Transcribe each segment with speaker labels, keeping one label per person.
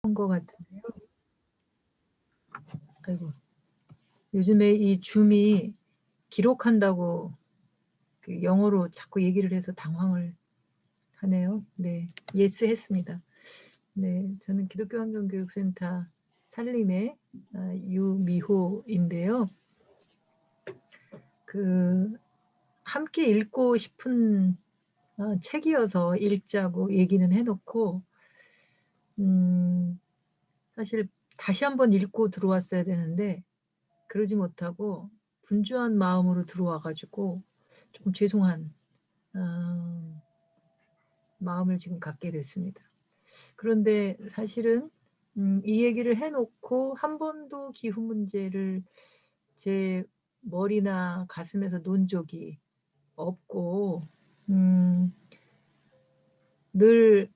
Speaker 1: 것 같은데요. 아이고, 요즘에 이 줌이 기록한다고 그 영어로 자꾸 얘기를 해서 당황을 하네요. 네, 예스 했습니다. 네, 저는 기독교 환경교육센터 살림의 유미호인데요. 그 함께 읽고 싶은 책이어서 읽자고 얘기는 해놓고 사실 다시 한번 읽고 들어왔어야 되는데 그러지 못하고 분주한 마음으로 들어와가지고 조금 죄송한 마음을 지금 갖게 됐습니다. 그런데 사실은 이 얘기를 해놓고 한 번도 기후 문제를 제 머리나 가슴에서 논 적이 없고 늘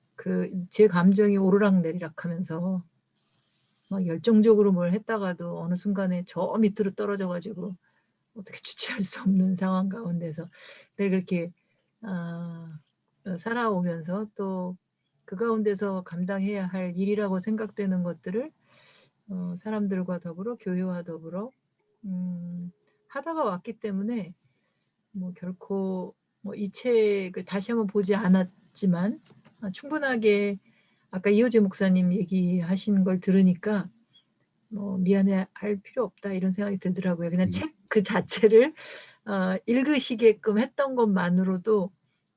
Speaker 1: 제 감정이 오르락내리락 하면서 막 열정적으로 뭘 했다가도 어느 순간에 저 밑으로 떨어져 가지고 어떻게 주체할 수 없는 상황 가운데서 늘 그렇게 살아오면서 또 그 가운데서 감당해야 할 일이라고 생각되는 것들을 사람들과 더불어 교회와 더불어 하다가 왔기 때문에 뭐 결코 뭐 이 책을 다시 한번 보지 않았지만 충분하게 아까 이호재 목사님 얘기하신 걸 들으니까 뭐 미안해할 필요 없다 이런 생각이 들더라고요. 그냥 책 그 자체를 읽으시게끔 했던 것만으로도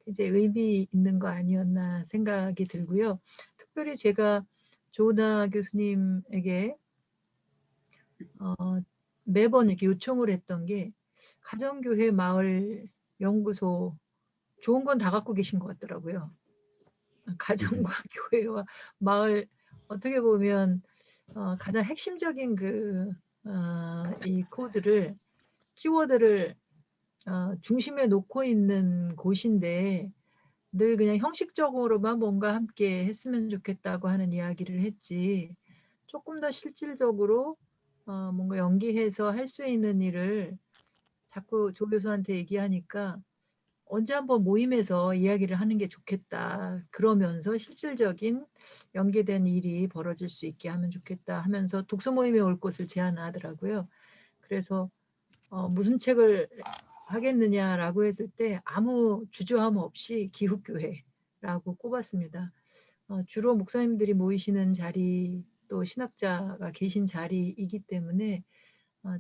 Speaker 1: 이제 의미 있는 거 아니었나 생각이 들고요. 특별히 제가 조은하 교수님에게 매번 이렇게 요청을 했던 게 가정교회 마을 연구소 좋은 건 다 갖고 계신 것 같더라고요. 가정과 교회와 마을 어떻게 보면 가장 핵심적인 이 코드를 키워드를 중심에 놓고 있는 곳인데 늘 그냥 형식적으로만 뭔가 함께 했으면 좋겠다고 하는 이야기를 했지 조금 더 실질적으로 뭔가 연계해서 할 수 있는 일을 자꾸 조 교수한테 얘기하니까 언제 한번 모임에서 이야기를 하는 게 좋겠다. 그러면서 실질적인 연계된 일이 벌어질 수 있게 하면 좋겠다 하면서 독서 모임에 올 것을 제안하더라고요. 그래서 무슨 책을 하겠느냐라고 했을 때 아무 주저함 없이 기후교회라고 꼽았습니다. 주로 목사님들이 모이시는 자리 또 신학자가 계신 자리이기 때문에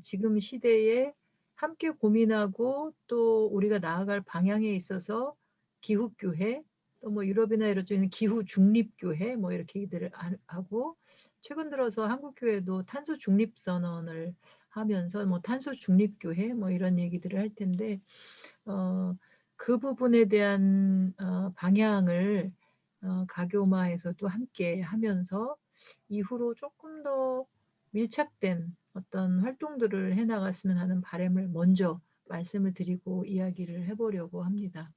Speaker 1: 지금 시대에 함께 고민하고 또 우리가 나아갈 방향에 있어서 기후교회 또 뭐 유럽이나 이런 쪽에는 기후중립교회 뭐 이렇게 얘기들을 하고 최근 들어서 한국교회도 탄소중립선언을 하면서 뭐 탄소중립교회 뭐 이런 얘기들을 할 텐데 그 부분에 대한 방향을 가교마에서도 함께 하면서 이후로 조금 더 밀착된 어떤 활동들을 해나갔으면 하는 바람을 먼저 말씀을 드리고 이야기를 해보려고 합니다.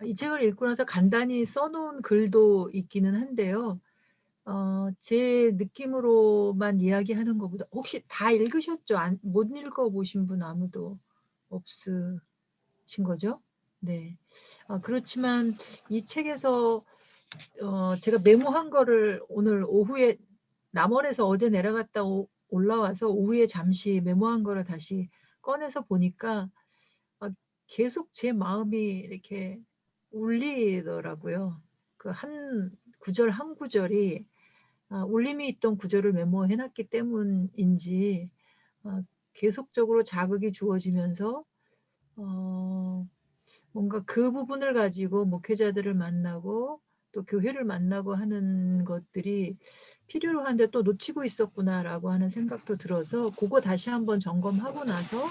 Speaker 1: 이 책을 읽고 나서 간단히 써놓은 글도 있기는 한데요. 제 느낌으로만 이야기하는 것보다 혹시 다 읽으셨죠? 못 읽어보신 분 아무도 없으신 거죠? 네. 그렇지만 이 책에서 제가 메모한 거를 오늘 오후에 남원에서 어제 내려갔다 올라와서 오후에 잠시 메모한 거를 다시 꺼내서 보니까 계속 제 마음이 이렇게 울리더라고요. 그 한 구절 한 구절이 울림이 있던 구절을 메모해 놨기 때문인지 계속적으로 자극이 주어지면서 뭔가 그 부분을 가지고 목회자들을 만나고 또 교회를 만나고 하는 것들이 필요로 한데 또 놓치고 있었구나라고 하는 생각도 들어서 그거 다시 한번 점검하고 나서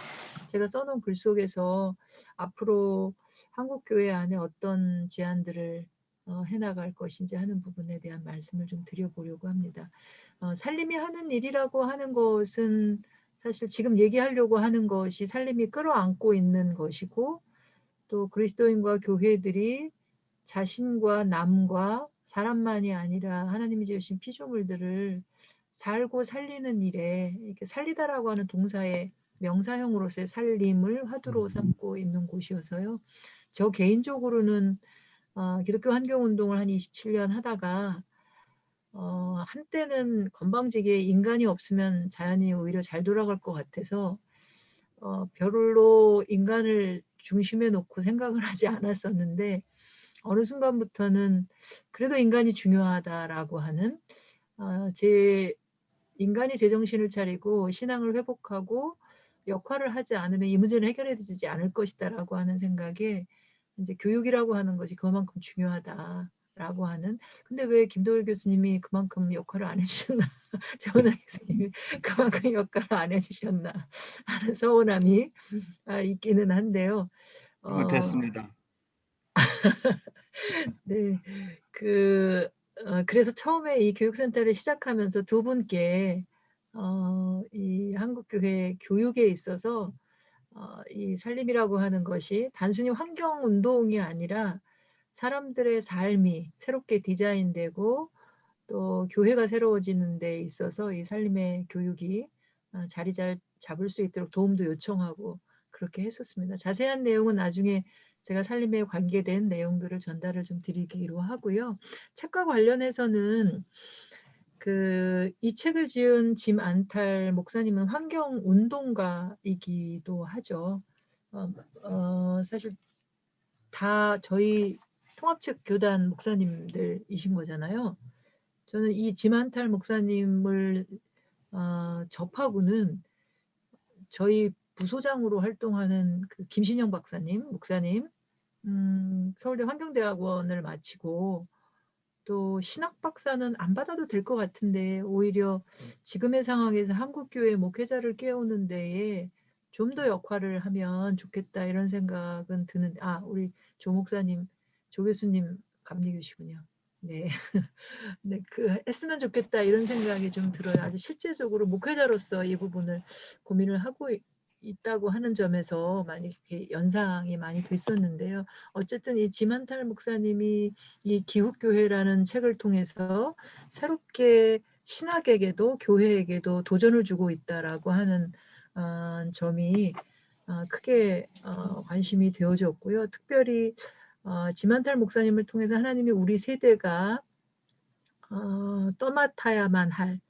Speaker 1: 제가 써놓은 글 속에서 앞으로 한국교회 안에 어떤 제안들을 해나갈 것인지 하는 부분에 대한 말씀을 좀 드려보려고 합니다. 살림이 하는 일이라고 하는 것은 사실 지금 얘기하려고 하는 것이 살림이 끌어안고 있는 것이고 또 그리스도인과 교회들이 자신과 남과 사람만이 아니라 하나님이 지으신 피조물들을 살고 살리는 일에 이렇게 살리다라고 하는 동사의 명사형으로서의 살림을 화두로 삼고 있는 곳이어서요. 저 개인적으로는 기독교 환경운동을 한 27년 하다가 한때는 건방지게 인간이 없으면 자연이 오히려 잘 돌아갈 것 같아서 별로 인간을 중심에 놓고 생각을 하지 않았었는데 어느 순간부터는 그래도 인간이 중요하다라고 하는 제 인간이 제정신을 차리고 신앙을 회복하고 역할을 하지 않으면 이 문제는 해결되지 않을 것이다라고 하는 생각에 이제 교육이라고 하는 것이 그만큼 중요하다라고 하는. 근데 왜 김도일 교수님이 그만큼 역할을 안 해주셨나, 정은아 교수님이 그만큼 역할을 안 해주셨나 하는 서운함이 있기는 한데요. 어,
Speaker 2: 잘못했습니다.
Speaker 1: 네, 그래서 처음에 이 교육센터를 시작하면서 두 분께 이 한국교회 교육에 있어서 이 살림이라고 하는 것이 단순히 환경 운동이 아니라 사람들의 삶이 새롭게 디자인되고 또 교회가 새로워지는 데 있어서 이 살림의 교육이 자리 잘 잡을 수 있도록 도움도 요청하고 그렇게 했었습니다. 자세한 내용은 나중에 제가 살림에 관계된 내용들을 전달을 좀 드리기로 하고요. 책과 관련해서는 이 책을 지은 짐 안탈 목사님은 환경 운동가이기도 하죠. 사실 다 저희 통합책 교단 목사님들이신 거잖아요. 저는 이 짐 안탈 목사님을 접하고는 저희 부소장으로 활동하는 그 김신영 목사님, 서울대 환경대학원을 마치고 또 신학 박사는 안 받아도 될 것 같은데 오히려 지금의 상황에서 한국교회 목회자를 깨우는 데에 좀 더 역할을 하면 좋겠다 이런 생각은 드는. 우리 조 목사님, 조 교수님 감리교시군요. 네. 네, 했으면 좋겠다 이런 생각이 좀 들어요. 아주 실제적으로 목회자로서 이 부분을 고민을 하고 있다고 하는 점에서 많이 이렇게 연상이 많이 됐었는데요. 어쨌든 이 지만탈 목사님이 이 기후교회라는 책을 통해서 새롭게 신학에게도 교회에게도 도전을 주고 있다라고 하는 점이 크게 관심이 되어졌고요. 특별히 지만탈 목사님을 통해서 하나님이 우리 세대가 떠맡아야만 할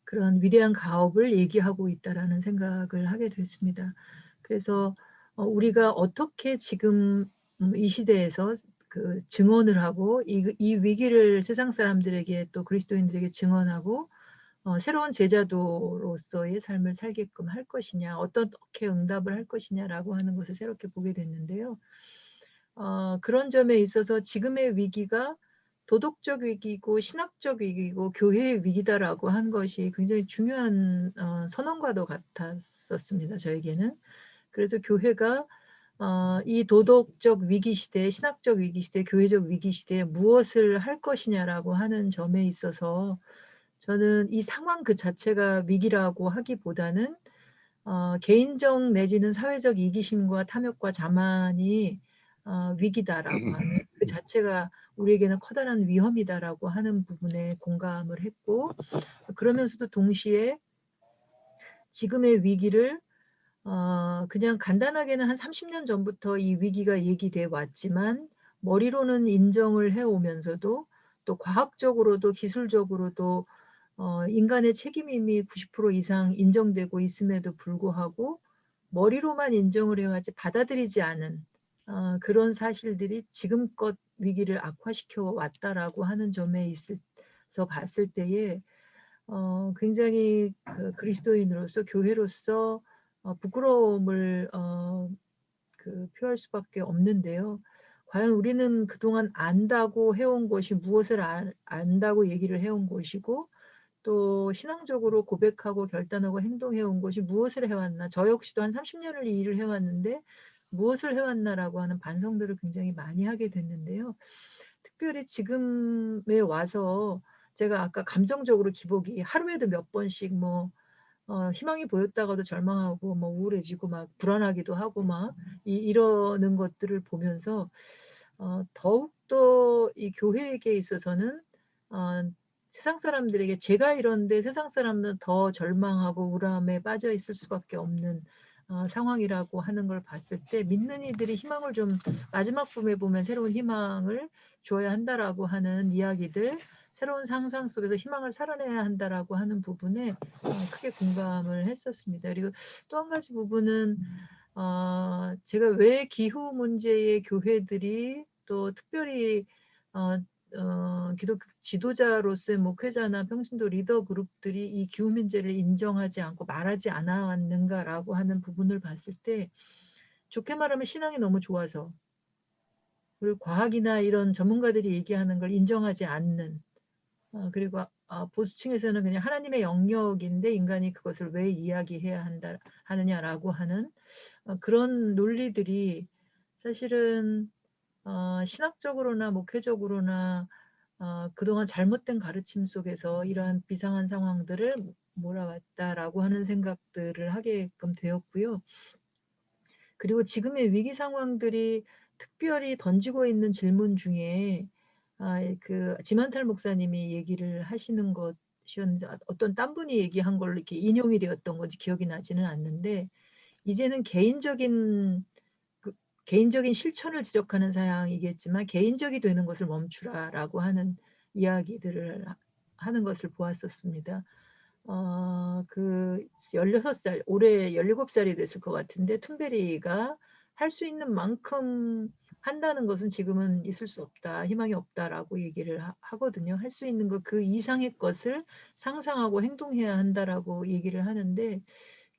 Speaker 1: 그런 위대한 가업을 얘기하고 있다라는 생각을 하게 됐습니다. 그래서 우리가 어떻게 지금 이 시대에서 증언을 하고 이 위기를 세상 사람들에게 또 그리스도인들에게 증언하고 새로운 제자도로서의 삶을 살게끔 할 것이냐, 어떻게 응답을 할 것이냐라고 하는 것을 새롭게 보게 됐는데요. 그런 점에 있어서 지금의 위기가 도덕적 위기고 신학적 위기고 교회의 위기다라고 한 것이 굉장히 중요한 선언과도 같았었습니다. 저에게는. 그래서 교회가 이 도덕적 위기 시대, 신학적 위기 시대, 교회적 위기 시대에 무엇을 할 것이냐라고 하는 점에 있어서 저는 이 상황 그 자체가 위기라고 하기보다는 개인적 내지는 사회적 이기심과 탐욕과 자만이 위기다라고 하는 그 자체가 우리에게는 커다란 위험이다라고 하는 부분에 공감을 했고, 그러면서도 동시에 지금의 위기를 그냥 간단하게는 한 30년 전부터 이 위기가 얘기돼 왔지만 머리로는 인정을 해오면서도 또 과학적으로도 기술적으로도 인간의 책임이 이미 90% 이상 인정되고 있음에도 불구하고 머리로만 인정을 해왔지 받아들이지 않은 그런 사실들이 지금껏 위기를 악화시켜 왔다라고 하는 점에 있어서 봤을 때에 굉장히 그리스도인으로서 교회로서 부끄러움을 표할 수밖에 없는데요. 과연 우리는 그동안 안다고 해온 것이 무엇을 안다고 얘기를 해온 것이고 또 신앙적으로 고백하고 결단하고 행동해온 것이 무엇을 해왔나. 저 역시도 한 30년을 이 일을 해왔는데 무엇을 해왔나라고 하는 반성들을 굉장히 많이 하게 됐는데요. 특별히 지금에 와서 제가 아까 감정적으로 기복이 하루에도 몇 번씩 희망이 보였다가도 절망하고 우울해지고 막 불안하기도 하고 막 이러는 것들을 보면서 더욱더 이 교회에게 있어서는 세상 사람들에게 제가 이런데 세상 사람들은 더 절망하고 우울함에 빠져 있을 수밖에 없는 상황이라고 하는 걸 봤을 때 믿는 이들이 희망을 좀 마지막 부분에 보면 새로운 희망을 줘야 한다라고 하는 이야기들 새로운 상상 속에서 희망을 살아내야 한다라고 하는 부분에 크게 공감을 했었습니다. 그리고 또 한 가지 부분은 제가 왜 기후 문제의 교회들이 또 특별히 기독교 지도자로서의 목회자나 평신도 리더 그룹들이 이 기후 문제를 인정하지 않고 말하지 않았는가라고 하는 부분을 봤을 때 좋게 말하면 신앙이 너무 좋아서, 그리고 과학이나 이런 전문가들이 얘기하는 걸 인정하지 않는, 그리고 보수층에서는 그냥 하나님의 영역인데 인간이 그것을 왜 이야기해야 하느냐라고 하는 그런 논리들이 사실은 신학적으로나 목회적으로나 그동안 잘못된 가르침 속에서 이러한 비상한 상황들을 몰아왔다라고 하는 생각들을 하게끔 되었고요. 그리고 지금의 위기 상황들이 특별히 던지고 있는 질문 중에 그 지만탈 목사님이 얘기를 하시는 것이었는데, 어떤 딴 분이 얘기한 걸로 이렇게 인용이 되었던 건지 기억이 나지는 않는데, 이제는 개인적인 실천을 지적하는 사항이겠지만 개인적이 되는 것을 멈추라라고 하는 이야기들을 하는 것을 보았었습니다. 그 16살, 올해 17살이 됐을 것 같은데, 툰베리가 할 수 있는 만큼 한다는 것은 지금은 있을 수 없다, 희망이 없다라고 얘기를 하거든요. 할 수 있는 것 그 이상의 것을 상상하고 행동해야 한다라고 얘기를 하는데,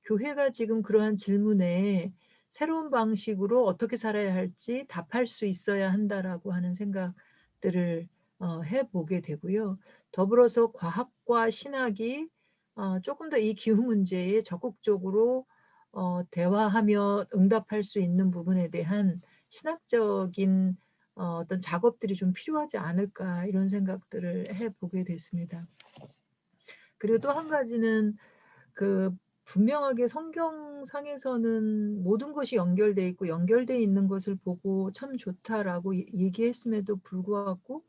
Speaker 1: 교회가 지금 그러한 질문에 새로운 방식으로 어떻게 살아야 할지 답할 수 있어야 한다라고 하는 생각들을 해보게 되고요. 더불어서 과학과 신학이 조금 더 이 기후 문제에 적극적으로 대화하며 응답할 수 있는 부분에 대한 신학적인 어떤 작업들이 좀 필요하지 않을까, 이런 생각들을 해보게 됐습니다. 그리고 또 한 가지는 그 분명하게 성경상에서는 모든 것이 연결돼 있고 연결돼 있는 것을 보고 참 좋다라고 얘기했음에도 불구하고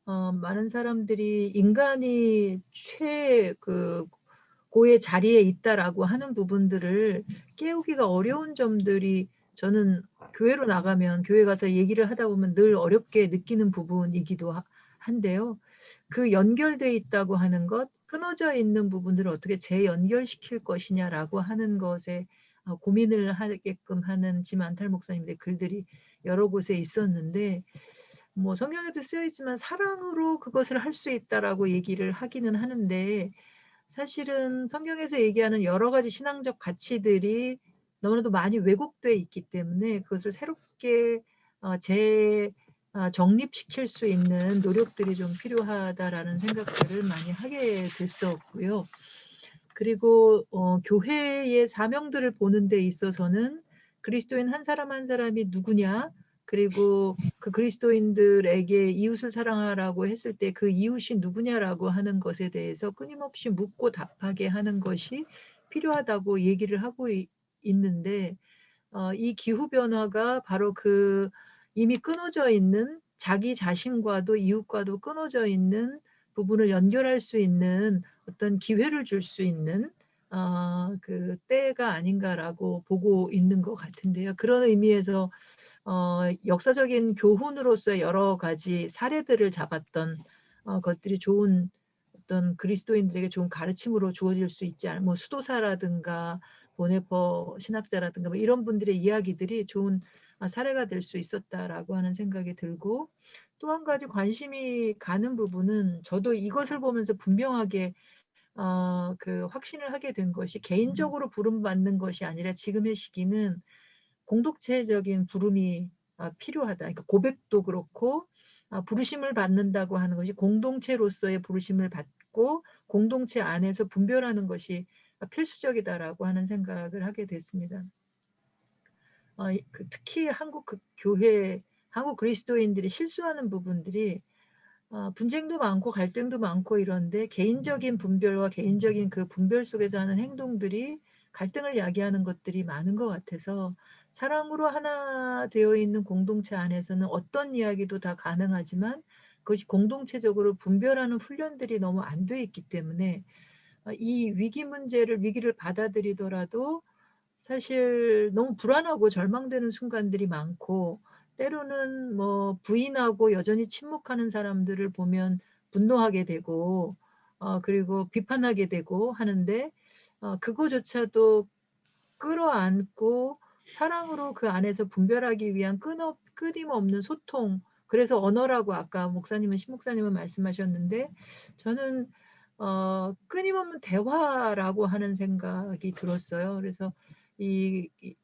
Speaker 1: 많은 사람들이 인간이 고의 자리에 있다라고 하는 부분들을 깨우기가 어려운 점들이, 저는 교회로 나가면, 교회 가서 얘기를 하다 보면 늘 어렵게 느끼는 부분이기도 한데요. 그 연결돼 있다고 하는 것, 끊어져 있는 부분들을 어떻게 재연결시킬 것이냐라고 하는 것에 고민을 하게끔 하는 지만탈 목사님의 글들이 여러 곳에 있었는데, 뭐 성경에도 쓰여 있지만 사랑으로 그것을 할 수 있다라고 얘기를 하기는 하는데, 사실은 성경에서 얘기하는 여러 가지 신앙적 가치들이 너무나도 많이 왜곡돼 있기 때문에 그것을 새롭게 정립시킬 수 있는 노력들이 좀 필요하다라는 생각들을 많이 하게 됐었고요. 그리고 교회의 사명들을 보는 데 있어서는 그리스도인 한 사람 한 사람이 누구냐, 그리고 그 그리스도인들에게 이웃을 사랑하라고 했을 때 그 이웃이 누구냐라고 하는 것에 대해서 끊임없이 묻고 답하게 하는 것이 필요하다고 얘기를 하고 있는데, 이 기후변화가 바로 그 이미 끊어져 있는, 자기 자신과도 이웃과도 끊어져 있는 부분을 연결할 수 있는 어떤 기회를 줄 수 있는 그 때가 아닌가라고 보고 있는 것 같은데요. 그런 의미에서 역사적인 교훈으로서의 여러 가지 사례들을 잡았던 것들이 좋은, 어떤 그리스도인들에게 좋은 가르침으로 주어질 수 있지 않을까, 뭐 수도사라든가 보네퍼 신학자라든가 뭐 이런 분들의 이야기들이 좋은 사례가 될 수 있었다라고 하는 생각이 들고, 또 한 가지 관심이 가는 부분은, 저도 이것을 보면서 분명하게 그 확신을 하게 된 것이, 개인적으로 부름받는 것이 아니라 지금의 시기는 공동체적인 부름이 필요하다. 그러니까 고백도 그렇고 부르심을 받는다고 하는 것이 공동체로서의 부르심을 받고 공동체 안에서 분별하는 것이 필수적이다라고 하는 생각을 하게 됐습니다. 특히 한국 교회, 한국 그리스도인들이 실수하는 부분들이 분쟁도 많고 갈등도 많고 이런데, 개인적인 분별과 개인적인 그 분별 속에서 하는 행동들이 갈등을 야기하는 것들이 많은 것 같아서, 사랑으로 하나 되어 있는 공동체 안에서는 어떤 이야기도 다 가능하지만 그것이 공동체적으로 분별하는 훈련들이 너무 안 돼 있기 때문에 이 위기를 받아들이더라도 사실 너무 불안하고 절망되는 순간들이 많고, 때로는 뭐 부인하고 여전히 침묵하는 사람들을 보면 분노하게 되고 그리고 비판하게 되고 하는데 그거조차도 끌어안고 사랑으로 그 안에서 분별하기 위한 끊임없는 소통. 그래서 언어라고 아까 신 목사님은 말씀하셨는데 저는 끊임없는 대화라고 하는 생각이 들었어요. 그래서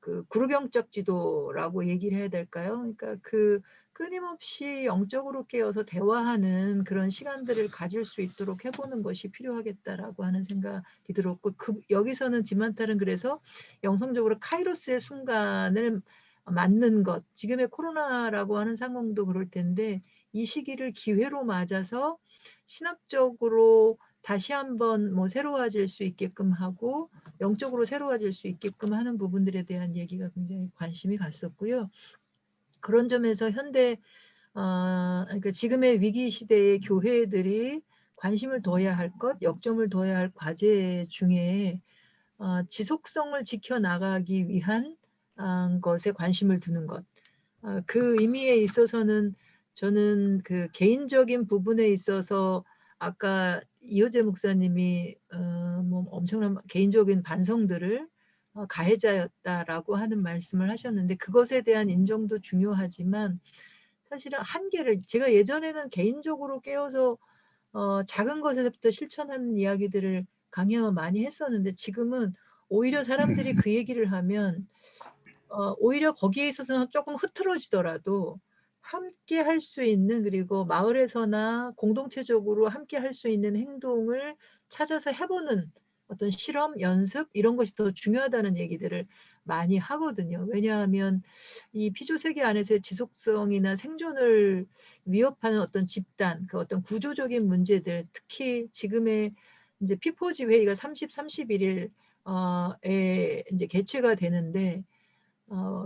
Speaker 1: 그 그룹영적 지도라고 얘기를 해야 될까요? 그러니까 그 끊임없이 영적으로 깨어서 대화하는 그런 시간들을 가질 수 있도록 해보는 것이 필요하겠다라고 하는 생각이 들었고, 여기서는 지만탈은 그래서 영성적으로 카이로스의 순간을 맞는 것, 지금의 코로나라고 하는 상황도 그럴 텐데 이 시기를 기회로 맞아서 신학적으로 다시 한번 뭐 새로워질 수 있게끔 하고 영적으로 새로워질 수 있게끔 하는 부분들에 대한 얘기가 굉장히 관심이 갔었고요. 그런 점에서 그러니까 지금의 위기 시대의 교회들이 관심을 둬야 할 것, 역점을 둬야 할 과제 중에 지속성을 지켜나가기 위한 것에 관심을 두는 것. 그 의미에 있어서는 저는 그 개인적인 부분에 있어서 아까 이호재 목사님이 뭐 엄청난 개인적인 반성들을 가해자였다라고 하는 말씀을 하셨는데 그것에 대한 인정도 중요하지만 사실은 한계를 제가 예전에는 개인적으로 깨어서 작은 것에서부터 실천하는 이야기들을 강의하면 많이 했었는데 지금은 오히려 사람들이 그 얘기를 하면 오히려 거기에 있어서는 조금 흐트러지더라도 함께 할 수 있는 그리고 마을에서나 공동체적으로 함께 할 수 있는 행동을 찾아서 해보는 어떤 실험, 연습 이런 것이 더 중요하다는 얘기들을 많이 하거든요. 왜냐하면 이 피조세계 안에서의 지속성이나 생존을 위협하는 어떤 집단, 그 어떤 구조적인 문제들, 특히 지금의 이제 피포지 회의가 31일 에 이제 개최가 되는데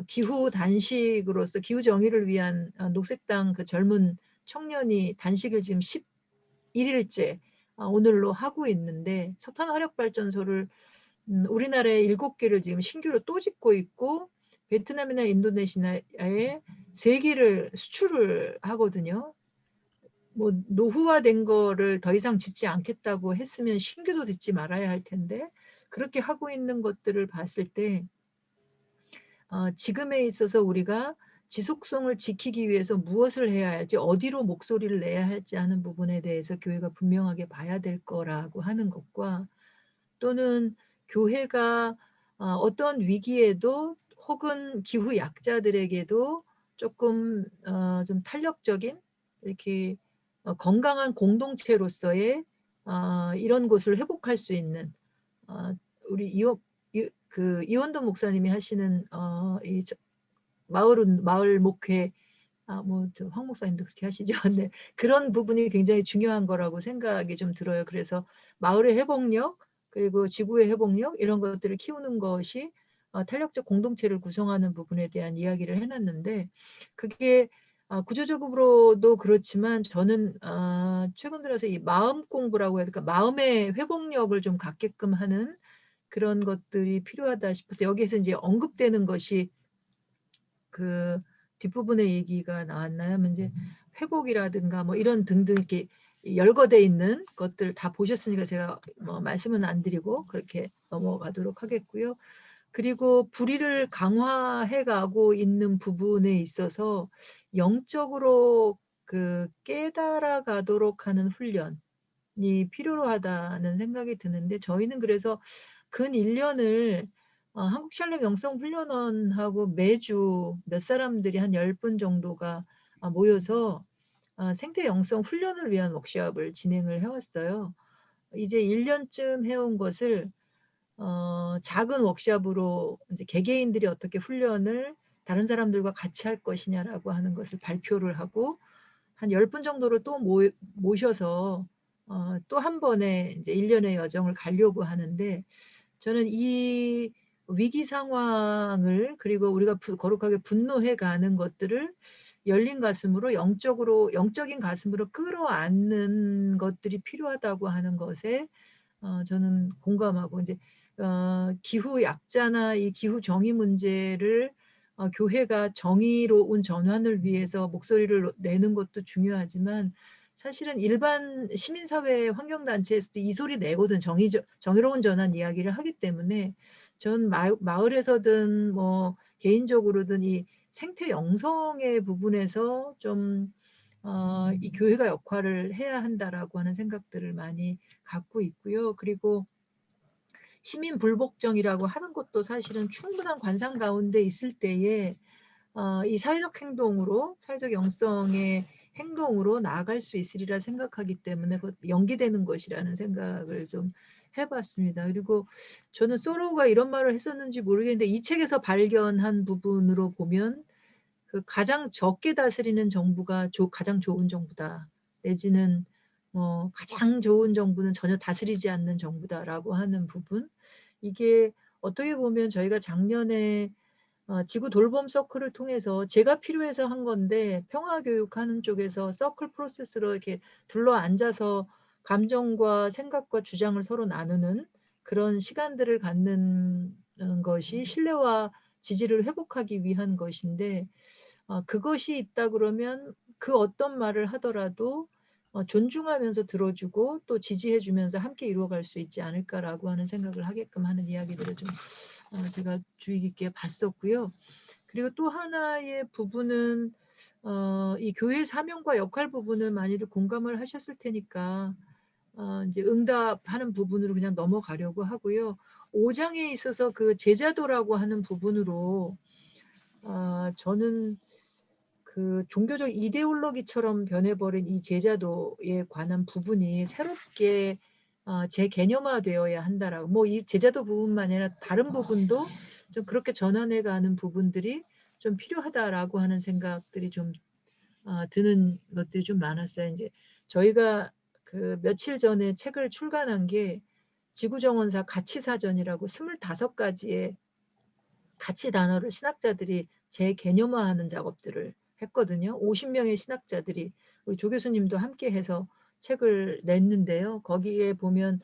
Speaker 1: 기후 단식으로서 기후 정의를 위한 녹색당 그 젊은 청년이 단식을 지금 11일째 오늘로 하고 있는데 석탄 화력 발전소를 우리나라에 7개를 지금 신규로 또 짓고 있고 베트남이나 인도네시아에 3개를 수출을 하거든요. 뭐 노후화된 거를 더 이상 짓지 않겠다고 했으면 신규도 짓지 말아야 할 텐데 그렇게 하고 있는 것들을 봤을 때 지금에 있어서 우리가 지속성을 지키기 위해서 무엇을 해야 할지 어디로 목소리를 내야 할지 하는 부분에 대해서 교회가 분명하게 봐야 될 거라고 하는 것과 또는 교회가 어떤 위기에도 혹은 기후 약자들에게도 조금 좀 탄력적인 이렇게 건강한 공동체로서의 이런 곳을 회복할 수 있는 우리 이원도 목사님이 하시는 이 마을 목회 뭐 황 목사님도 그렇게 하시죠. 근데 그런 부분이 굉장히 중요한 거라고 생각이 좀 들어요. 그래서 마을의 회복력 그리고 지구의 회복력 이런 것들을 키우는 것이 탄력적 공동체를 구성하는 부분에 대한 이야기를 해놨는데 그게 구조적으로도 그렇지만 저는 최근 들어서 이 마음 공부라고 해야 될까 마음의 회복력을 좀 갖게끔 하는 그런 것들이 필요하다 싶어서 여기에서 이제 언급되는 것이 그 뒷부분의 얘기가 나왔나요? 이제 회복이라든가 뭐 이런 등등 이렇게 열거돼 있는 것들 다 보셨으니까 제가 뭐 말씀은 안 드리고 그렇게 넘어가도록 하겠고요. 그리고 불의를 강화해 가고 있는 부분에 있어서 영적으로 그 깨달아 가도록 하는 훈련이 필요로 하다는 생각이 드는데 저희는 그래서 근 1년을 한국 샬롬 영성 훈련원하고 매주 몇 사람들이 한 10분 정도가 모여서 생태 영성 훈련을 위한 워크숍을 진행을 해왔어요. 이제 1년쯤 해온 것을 작은 워크숍으로 이제 개개인들이 어떻게 훈련을 다른 사람들과 같이 할 것이냐라고 하는 것을 발표를 하고 한 10분 정도를 또 모셔서 또 한 번에 이제 1년의 여정을 가려고 하는데 저는 이 위기 상황을 그리고 우리가 거룩하게 분노해 가는 것들을 열린 가슴으로 영적인 가슴으로 끌어안는 것들이 필요하다고 하는 것에 저는 공감하고 이제 기후 약자나 이 기후 정의 문제를 교회가 정의로운 전환을 위해서 목소리를 내는 것도 중요하지만 사실은 일반 시민사회 환경단체에서도 이 소리 내거든. 정의로운 전환 이야기를 하기 때문에 전 마을에서든 뭐 개인적으로든 이 생태 영성의 부분에서 좀 이 교회가 역할을 해야 한다라고 하는 생각들을 많이 갖고 있고요. 그리고 시민 불복종이라고 하는 것도 사실은 충분한 관상 가운데 있을 때에 이 사회적 행동으로, 사회적 영성의 행동으로 나아갈 수 있으리라 생각하기 때문에 그 연기되는 것이라는 생각을 좀 해봤습니다. 그리고 저는 소로우가 이런 말을 했었는지 모르겠는데 이 책에서 발견한 부분으로 보면 그 가장 적게 다스리는 정부가 가장 좋은 정부다. 내지는 가장 좋은 정부는 전혀 다스리지 않는 정부다라고 하는 부분. 이게 어떻게 보면 저희가 작년에 지구 돌봄 서클을 통해서 제가 필요해서 한 건데 평화교육하는 쪽에서 서클 프로세스로 이렇게 둘러앉아서 감정과 생각과 주장을 서로 나누는 그런 시간들을 갖는 것이 신뢰와 지지를 회복하기 위한 것인데 그것이 있다 그러면 그 어떤 말을 하더라도 존중하면서 들어주고 또 지지해 주면서 함께 이루어갈 수 있지 않을까라고 하는 생각을 하게끔 하는 이야기들을 좀 제가 주의 깊게 봤었고요. 그리고 또 하나의 부분은 이 교회 사명과 역할 부분을 많이들 공감을 하셨을 테니까 이제 응답하는 부분으로 그냥 넘어가려고 하고요. 5장에 있어서 그 제자도라고 하는 부분으로 저는 그 종교적 이데올로기처럼 변해버린 이 제자도에 관한 부분이 새롭게 재개념화되어야 한다라고 뭐 이 제자도 부분만 아니라 다른 부분도 좀 그렇게 전환해가는 부분들이 좀 필요하다라고 하는 생각들이 좀 드는 것들이 좀 많았어요. 이제 저희가 그 며칠 전에 책을 출간한 게 지구정원사 가치사전이라고 25가지의 가치 단어를 신학자들이 재개념화하는 작업들을 했거든요. 50명의 신학자들이 우리 조 교수님도 함께 해서 책을 냈는데요. 거기에 보면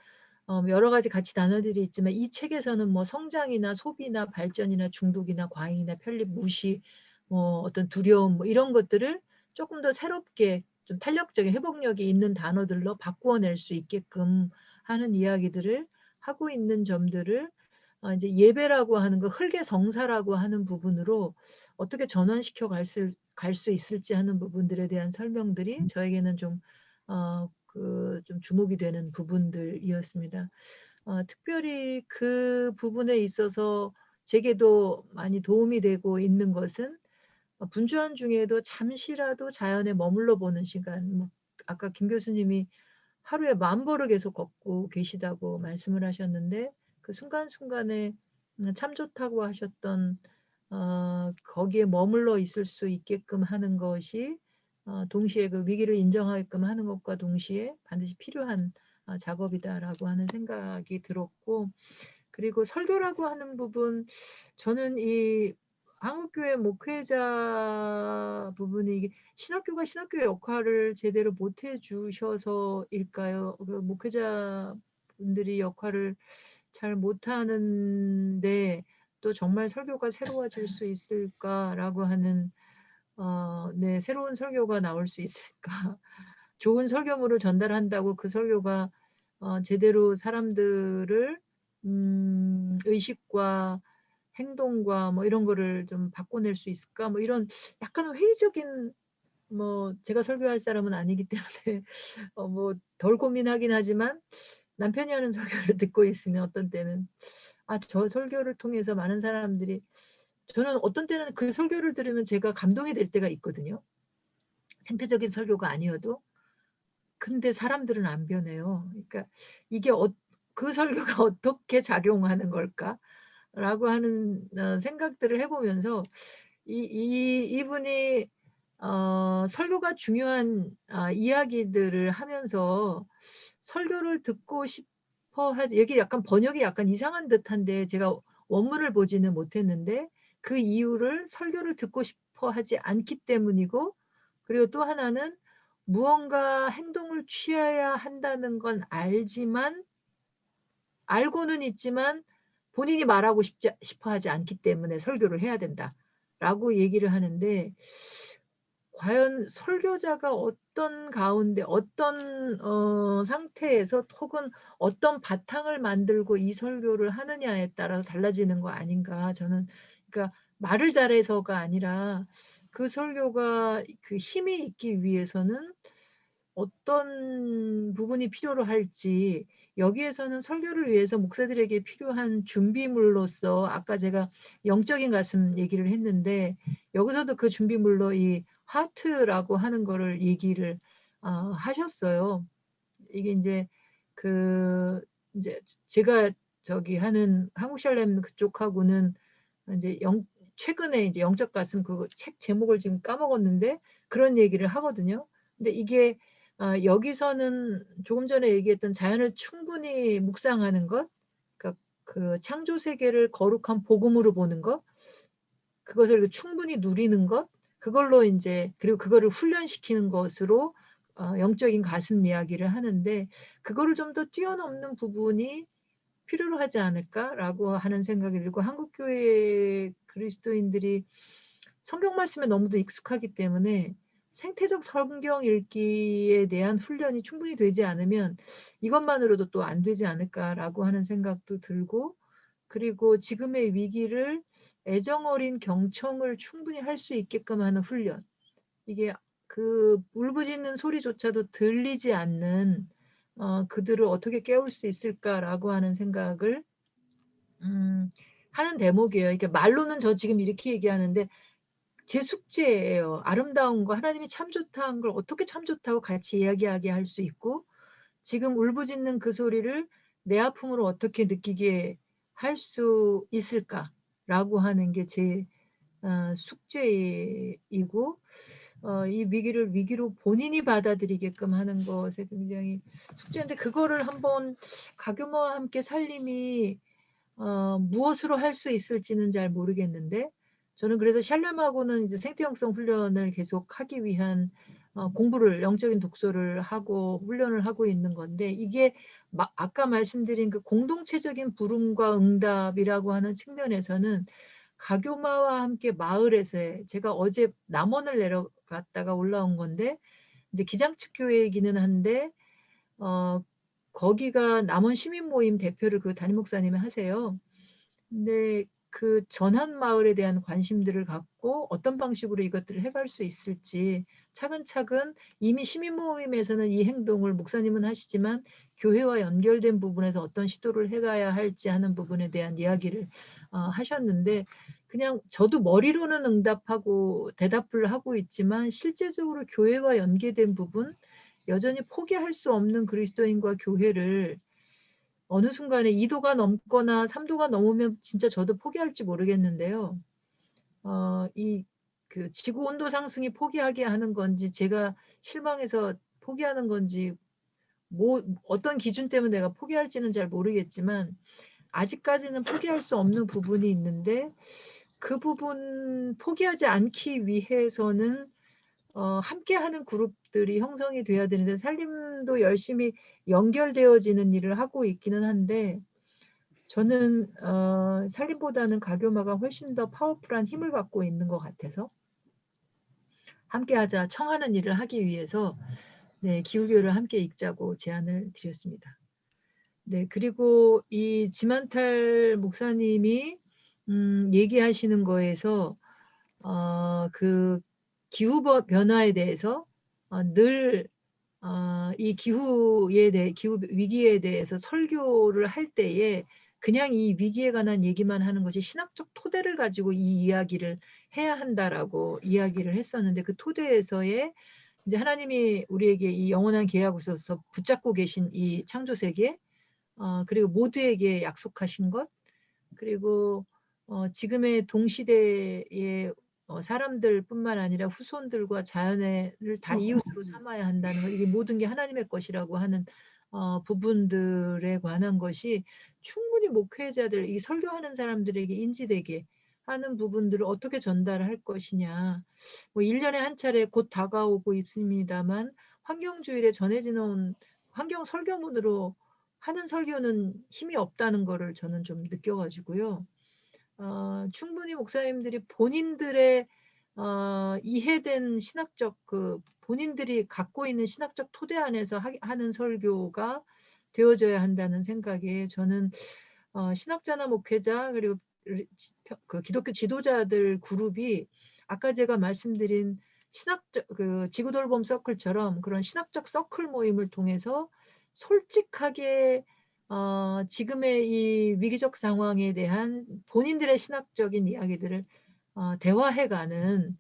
Speaker 1: 여러 가지 가치 단어들이 있지만 이 책에서는 뭐 성장이나 소비나 발전이나 중독이나 과잉이나 편립, 무시, 뭐 어떤 두려움 뭐 이런 것들을 조금 더 새롭게 좀 탄력적인 회복력이 있는 단어들로 바꾸어낼 수 있게끔 하는 이야기들을 하고 있는 점들을 이제 예배라고 하는 거 흙의 성사라고 하는 부분으로 어떻게 전환시켜 갈 수 있을지 하는 부분들에 대한 설명들이 저에게는 좀 좀 주목이 되는 부분들이었습니다. 특별히 그 부분에 있어서 제게도 많이 도움이 되고 있는 것은 분주한 중에도 잠시라도 자연에 머물러 보는 시간. 뭐 아까 김 교수님이 하루에 10,000보를 계속 걷고 계시다고 말씀을 하셨는데 그 순간순간에 참 좋다고 하셨던 거기에 머물러 있을 수 있게끔 하는 것이 동시에 그 위기를 인정하게끔 하는 것과 동시에 반드시 필요한 작업이다라고 하는 생각이 들었고 그리고 설교라고 하는 부분 저는 이 한국교회 목회자 부분이 이게 신학교가 신학교의 역할을 제대로 못해 주셔서일까요? 그 목회자분들이 역할을 잘 못하는데 또 정말 설교가 새로워질 수 있을까라고 하는 네, 새로운 설교가 나올 수 있을까? 좋은 설교물을 전달한다고 그 설교가 제대로 사람들을 의식과 행동과 뭐 이런 거를 좀 바꿔낼 수 있을까? 뭐 이런 약간 회의적인 뭐 제가 설교할 사람은 아니기 때문에 뭐 덜 고민하긴 하지만 남편이 하는 설교를 듣고 있으면 어떤 때는 저 설교를 통해서 많은 사람들이 저는 어떤 때는 그 설교를 들으면 제가 감동이 될 때가 있거든요. 생태적인 설교가 아니어도. 근데 사람들은 안 변해요. 그러니까 이게 그 설교가 어떻게 작용하는 걸까라고 하는 생각들을 해보면서 이분이 설교가 중요한 이야기들을 하면서 설교를 듣고 싶어 하지 여기 약간 번역이 약간 이상한 듯한데 제가 원문을 보지는 못했는데 그 이유를 설교를 듣고 싶어 하지 않기 때문이고 그리고 또 하나는 무언가 행동을 취해야 한다는 건 알고는 있지만 본인이 말하고 싶어 하지 않기 때문에 설교를 해야 된다라고 얘기를 하는데 과연 설교자가 어떤 가운데 어떤 상태에서 혹은 어떤 바탕을 만들고 이 설교를 하느냐에 따라서 달라지는 거 아닌가. 저는 그러니까 말을 잘해서가 아니라 그 설교가 그 힘이 있기 위해서는 어떤 부분이 필요로 할지, 여기에서는 설교를 위해서 목사들에게 필요한 준비물로서 아까 제가 영적인 가슴 얘기를 했는데, 여기서도 그 준비물로 이 하트라고 하는 거를 얘기를 하셨어요. 이게 인제 그 인제 제가 저기 하는 한국샬렘 그쪽하고는 인제 최근에 이제 영적 가슴 그거 책 제목을 지금 까먹었는데 그런 얘기를 하거든요. 근데 이게 여기서는 조금 전에 얘기했던 자연을 충분히 묵상하는 것, 그러니까 그 창조 세계를 거룩한 복음으로 보는 것, 그것을 그 충분히 누리는 것, 그걸로 인제 그리고 그거를 훈련시키는 것으로 영적인 가슴 이야기를 하는데, 그거를 좀 더 뛰어넘는 부분이 필요로 하지 않을까라고 하는 생각이 들고, 한국 교회 그리스도인들이 성경 말씀에 너무도 익숙하기 때문에 생태적 성경 읽기에 대한 훈련이 충분히 되지 않으면 '이것만으로도 또 안 되지 않을까.'라고 하는 생각도 들고, 그리고 지금의 위기를 애정 어린 경청을 충분히 할 수 있게끔 하는 훈련. 이게 그 울부짖는 소리조차도 들리지 않는 '그들을 어떻게 깨울 수 있을까.'라고 하는 생각을 음 하는 대목이에요. 이게 말로는 저 지금 이렇게 얘기하는데 제 숙제예요. 아름다운 거 하나님이 참 좋다한 걸 어떻게 참 좋다고 같이 이야기하게 할 수 있고, 지금 울부짖는 그 소리를 내 아픔으로 어떻게 느끼게 할 수 있을까라고 하는 게 제 숙제이고, 이 위기를 위기로 본인이 받아들이게끔 하는 것에 굉장히 숙제인데, 그거를 한번 가교모와 함께 살림이 무엇으로 할 수 있을지는 잘 모르겠는데, 저는 그래서 샬렘하고는 이제 생태 형성 훈련을 계속하기 위한 공부를 영적인 독서를 하고 훈련을 하고 있는 건데, 이게 아까 말씀드린 그 공동체적인 부름과 응답이라고 하는 측면에서는 가교마와 함께 마을에서의, 제가 어제 남원을 내려갔다가 올라온 건데 이제 기장측 교회이기는 한데 어 거기가 남원 시민 모임 대표를 그 담임 목사님이 하세요. 근데 그 전한 마을에 대한 관심들을 갖고 어떤 방식으로 이것들을 해갈 수 있을지 차근차근, 이미 시민 모임에서는 이 행동을 목사님은 하시지만 교회와 연결된 부분에서 어떤 시도를 해 가야 할지 하는 부분에 대한 이야기를 하셨는데, 그냥 저도 머리로는 응답하고 대답을 하고 있지만 실제적으로 교회와 연계된 부분, 여전히 포기할 수 없는 그리스도인과 교회를 어느 순간에 2 도가 넘거나 3 도가 넘으면 진짜 저도 포기할지 모르겠는데요. 이 그 지구 온도 상승이 포기하게 하는 건지, 제가 실망해서 포기하는 건지, 뭐 어떤 기준 때문에 내가 포기할지는 잘 모르겠지만 아직까지는 포기할 수 없는 부분이 있는데, 그 부분 포기하지 않기 위해서는 함께하는 그룹들이 형성이 돼야 되는데, 살림도 열심히 연결되어지는 일을 하고 있기는 한데, 저는 살림보다는 가교마가 훨씬 더 파워풀한 힘을 갖고 있는 것 같아서 함께하자 청하는 일을 하기 위해서 네 기후교를 함께 읽자고 제안을 드렸습니다. 네, 그리고 이 지만탈 목사님이 얘기하시는 거에서 그 기후 변화에 대해서 늘 이 기후 위기에 대해서 설교를 할 때에 그냥 이 위기에 관한 얘기만 하는 것이 신학적 토대를 가지고 이 이야기를 해야 한다라고 이야기를 했었는데, 그 토대에서의 이제 하나님이 우리에게 이 영원한 계약으로서 붙잡고 계신 이 창조 세계, 그리고 모두에게 약속하신 것, 그리고 지금의 동시대의 사람들뿐만 아니라 후손들과 자연을 다 이웃으로 삼아야 한다는 것, 이게 모든 게 하나님의 것이라고 하는 부분들에 관한 것이 충분히 목회자들, 이 설교하는 사람들에게 인지되게 하는 부분들을 어떻게 전달할 것이냐. 뭐 1 년에 한 차례 곧 다가오고 있습니다만 환경주일에 전해지는 환경 설교문으로 하는 설교는 힘이 없다는 거를 저는 좀 느껴 가지고요. 충분히 목사님들이 본인들의 이해된 신학적 본인들이 갖고 있는 신학적 토대 안에서 하는 설교가 되어져야 한다는 생각에 저는 신학자나 목회자 그리고 기독교 지도자들 그룹이 아까 제가 말씀드린 신학적 지구돌봄 서클처럼 그런 신학적 서클 모임을 통해서 솔직하게 지금의 이 위기적 상황에 대한 본인들의 신학적인 이야기들을 대화해가는,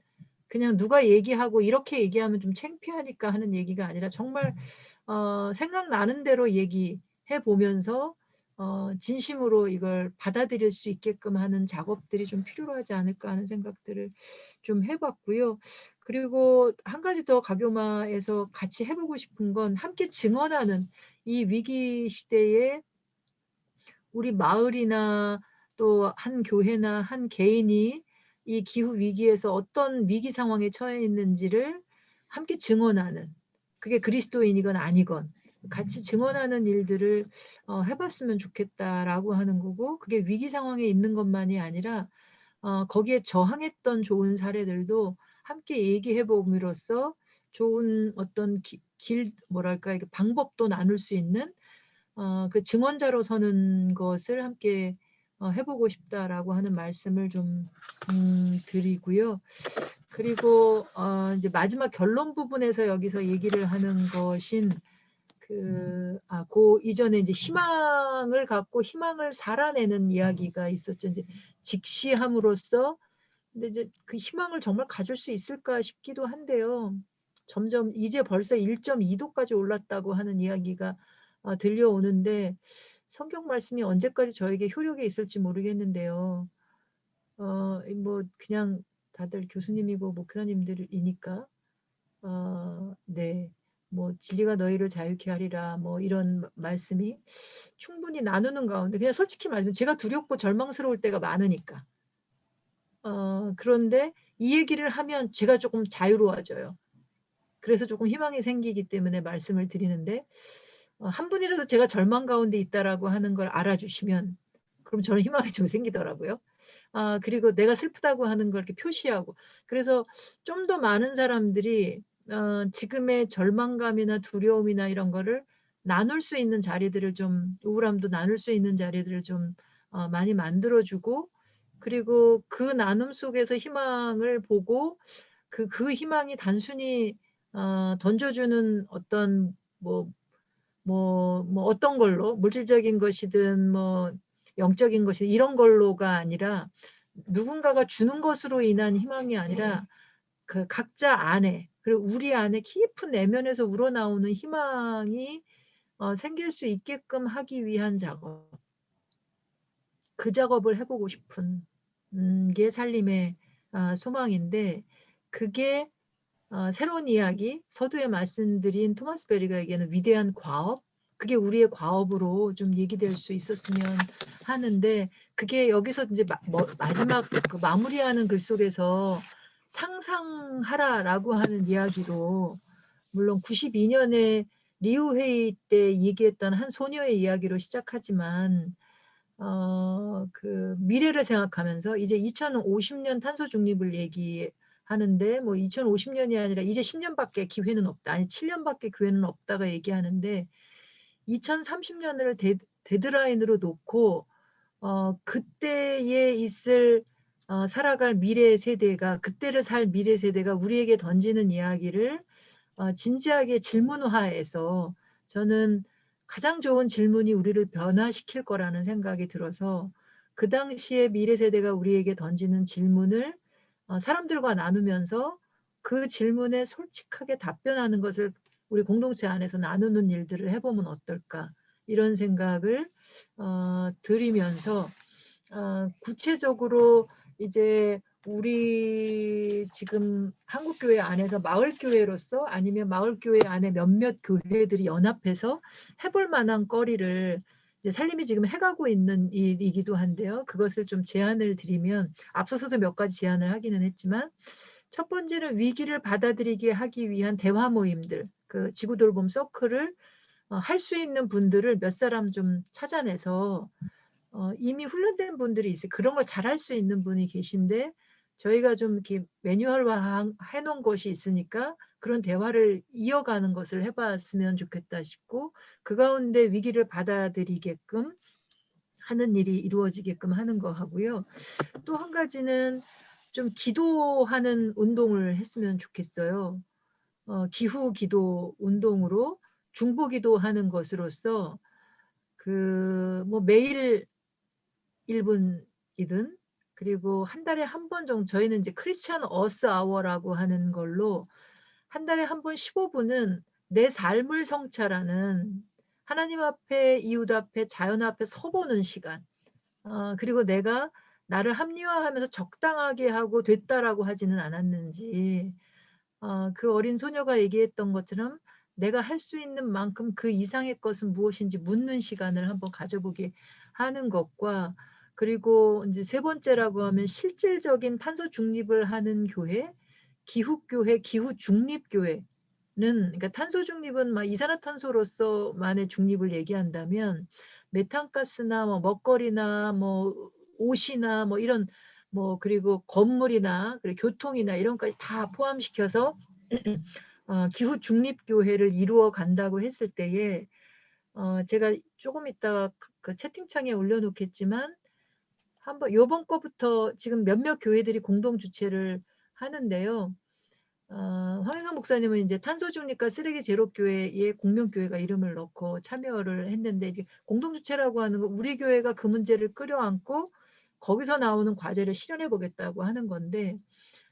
Speaker 1: 그냥 누가 얘기하고 이렇게 얘기하면 좀 창피하니까 하는 얘기가 아니라 정말 생각나는 대로 얘기해 보면서 진심으로 이걸 받아들일 수 있게끔 하는 작업들이 좀 필요로 하지 않을까 하는 생각들을 좀 해봤고요. 그리고 한 가지 더 가교마에서 같이 해보고 싶은 건 함께 증언하는 이 위기 시대에 우리 마을이나 또 한 교회나 한 개인이 이 기후 위기에서 어떤 위기 상황에 처해 있는지를 함께 증언하는, 그게 그리스도인이건 아니건 같이 증언하는 일들을 해봤으면 좋겠다라고 하는 거고, 그게 위기 상황에 있는 것만이 아니라 거기에 저항했던 좋은 사례들도 함께 얘기해 봄으로써 좋은 어떤 뭐랄까, 이게 방법도 나눌 수 있는 그 증언자로 서는 것을 함께 해보고 싶다라고 하는 말씀을 좀 드리고요. 그리고 이제 마지막 결론 부분에서 여기서 얘기를 하는 것인 그 이전에 이제 희망을 갖고 희망을 살아내는 이야기가 있었죠. 이제 직시함으로써, 근데 이제 그 희망을 정말 가질 수 있을까 싶기도 한데요. 점점 이제 벌써 1.2도까지 올랐다고 하는 이야기가 들려오는데 성경 말씀이 언제까지 저에게 효력이 있을지 모르겠는데요. 뭐 그냥 다들 교수님이고 목사님들이니까 네. 뭐 진리가 너희를 자유케 하리라 뭐 이런 말씀이 충분히 나누는 가운데 그냥 솔직히 말하면 제가 두렵고 절망스러울 때가 많으니까. 그런데 이 얘기를 하면 제가 조금 자유로워져요. 그래서 조금 희망이 생기기 때문에 말씀을 드리는데 한 분이라도 제가 절망 가운데 있다라고 하는 걸 알아주시면 그럼 저는 희망이 좀 생기더라고요. 그리고 내가 슬프다고 하는 걸 이렇게 표시하고, 그래서 좀 더 많은 사람들이 지금의 절망감이나 두려움이나 이런 거를 나눌 수 있는 자리들을 좀, 우울함도 나눌 수 있는 자리들을 좀 많이 만들어주고, 그리고 그 나눔 속에서 희망을 보고 그 희망이 단순히 던져주는 어떤 뭐 어떤 걸로 물질적인 것이든 뭐 영적인 것이 이런 걸로가 아니라 누군가가 주는 것으로 인한 희망이 아니라 그 각자 안에 그리고 우리 안에 깊은 내면에서 우러나오는 희망이 생길 수 있게끔 하기 위한 작업, 그 작업을 해보고 싶은 게 살림의 소망인데, 그게 새로운 이야기, 서두에 말씀드린 토마스 베리가 얘기하는 위대한 과업, 그게 우리의 과업으로 좀 얘기될 수 있었으면 하는데, 그게 여기서 이제 마지막 그 마무리하는 글 속에서 상상하라라고 하는 이야기로, 물론 92년에 리우 회의 때 얘기했던 한 소녀의 이야기로 시작하지만 그 미래를 생각하면서 이제 2050년 탄소 중립을 얘기하는데 뭐 2050년이 아니라 이제 10년밖에 기회는 없다. 아니 7년밖에 기회는 없다가 얘기하는데 2030년을 데드라인으로 놓고 그때에 있을 살아갈 미래 세대가, 그때를 살 미래 세대가 우리에게 던지는 이야기를 진지하게 질문화해서, 저는 가장 좋은 질문이 우리를 변화시킬 거라는 생각이 들어서 그 당시에 미래 세대가 우리에게 던지는 질문을 사람들과 나누면서 그 질문에 솔직하게 답변하는 것을 우리 공동체 안에서 나누는 일들을 해보면 어떨까, 이런 생각을 드리면서 구체적으로 이제 우리 지금 한국교회 안에서 마을교회로서 아니면 마을교회 안에 몇몇 교회들이 연합해서 해볼 만한 거리를 이제 살림이 지금 해가고 있는 일이기도 한데요. 그것을 좀 제안을 드리면, 앞서서도 몇 가지 제안을 하기는 했지만, 첫 번째는 위기를 받아들이게 하기 위한 대화 모임들, 그 지구돌봄 서클을 할 수 있는 분들을 몇 사람 좀 찾아내서 이미 훈련된 분들이 있어요. 그런 걸 잘할 수 있는 분이 계신데 저희가 좀 이렇게 매뉴얼화 해 놓은 것이 있으니까 그런 대화를 이어가는 것을 해 봤으면 좋겠다 싶고, 그 가운데 위기를 받아들이게끔 하는 일이 이루어지게끔 하는 거 하고요. 또 한 가지는 좀 기도하는 운동을 했으면 좋겠어요. 기후 기도 운동으로 중보 기도하는 것으로써 뭐 매일 1 분이든, 그리고 한 달에 한 번 정도, 저희는 이제 크리스천 어스 아워라고 하는 걸로 한 달에 한 번 15 분은 내 삶을 성찰하는, 하나님 앞에 이웃 앞에 자연 앞에 서 보는 시간. 그리고 내가 나를 합리화하면서 적당하게 하고 됐다라고 하지는 않았는지, 그 어린 소녀가 얘기했던 것처럼 내가 할 수 있는 만큼 그 이상의 것은 무엇인지 묻는 시간을 한번 가져보게 하는 것과, 그리고 인제 세 번째라고 하면 실질적인 탄소 중립을 하는 교회, 기후 교회, 기후 중립 교회는, 그러니까 탄소 중립은 막 이산화탄소로서만의 중립을 얘기한다면, 메탄가스나 뭐 먹거리나 뭐 옷이나 뭐 이런, 그리고 건물이나 그리고 교통이나 이런 것까지 다 포함시켜서 기후 중립 교회를 이루어 간다고 했을 때에, 제가 쪼금 있다가 그 채팅창에 올려 놓겠지만, 한번 요번 거부터 지금 몇몇 교회들이 공동 주최를 하는데요. 황영선 목사님은 인제 탄소 중립과 쓰레기 제로 교회에 공명교회가 이름을 넣고 참여를 했는데, 이제 공동 주최라고 하는 건 우리 교회가 그 문제를 끌어안고 거기서 나오는 과제를 실현해 보겠다고 하는 건데,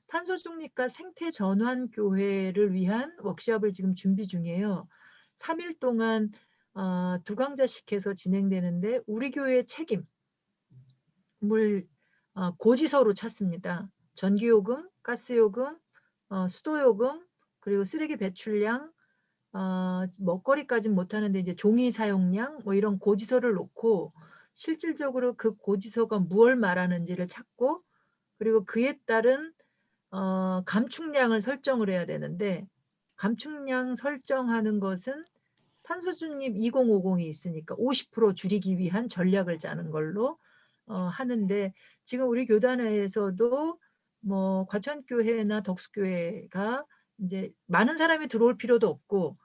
Speaker 1: 탄소 중립과 생태 전환 교회를 위한 워크숍을 지금 준비 중이에요. 3일 동안 2 강좌씩 해서 진행되는데, 우리 교회의 책임을 고지서로 찾습니다. 전기요금, 가스요금, 수도요금, 그리고 쓰레기 배출량, 먹거리까진 못하는데 이제 종이 사용량, 뭐 이런 고지서를 놓고 실질적으로 그 고지서가 무엇을 말하는지를 찾고, 그리고 그에 따른 감축량을 설정을 해야 되는데, 감축량 설정하는 것은 탄소 중립 2050이 있으니까 50% 줄이기 위한 전략을 짜는 걸로 하는데, 지금 우리 교단에서도 뭐 과천교회나 덕수교회가 인제 많은 사람이 들어올 필요도 없고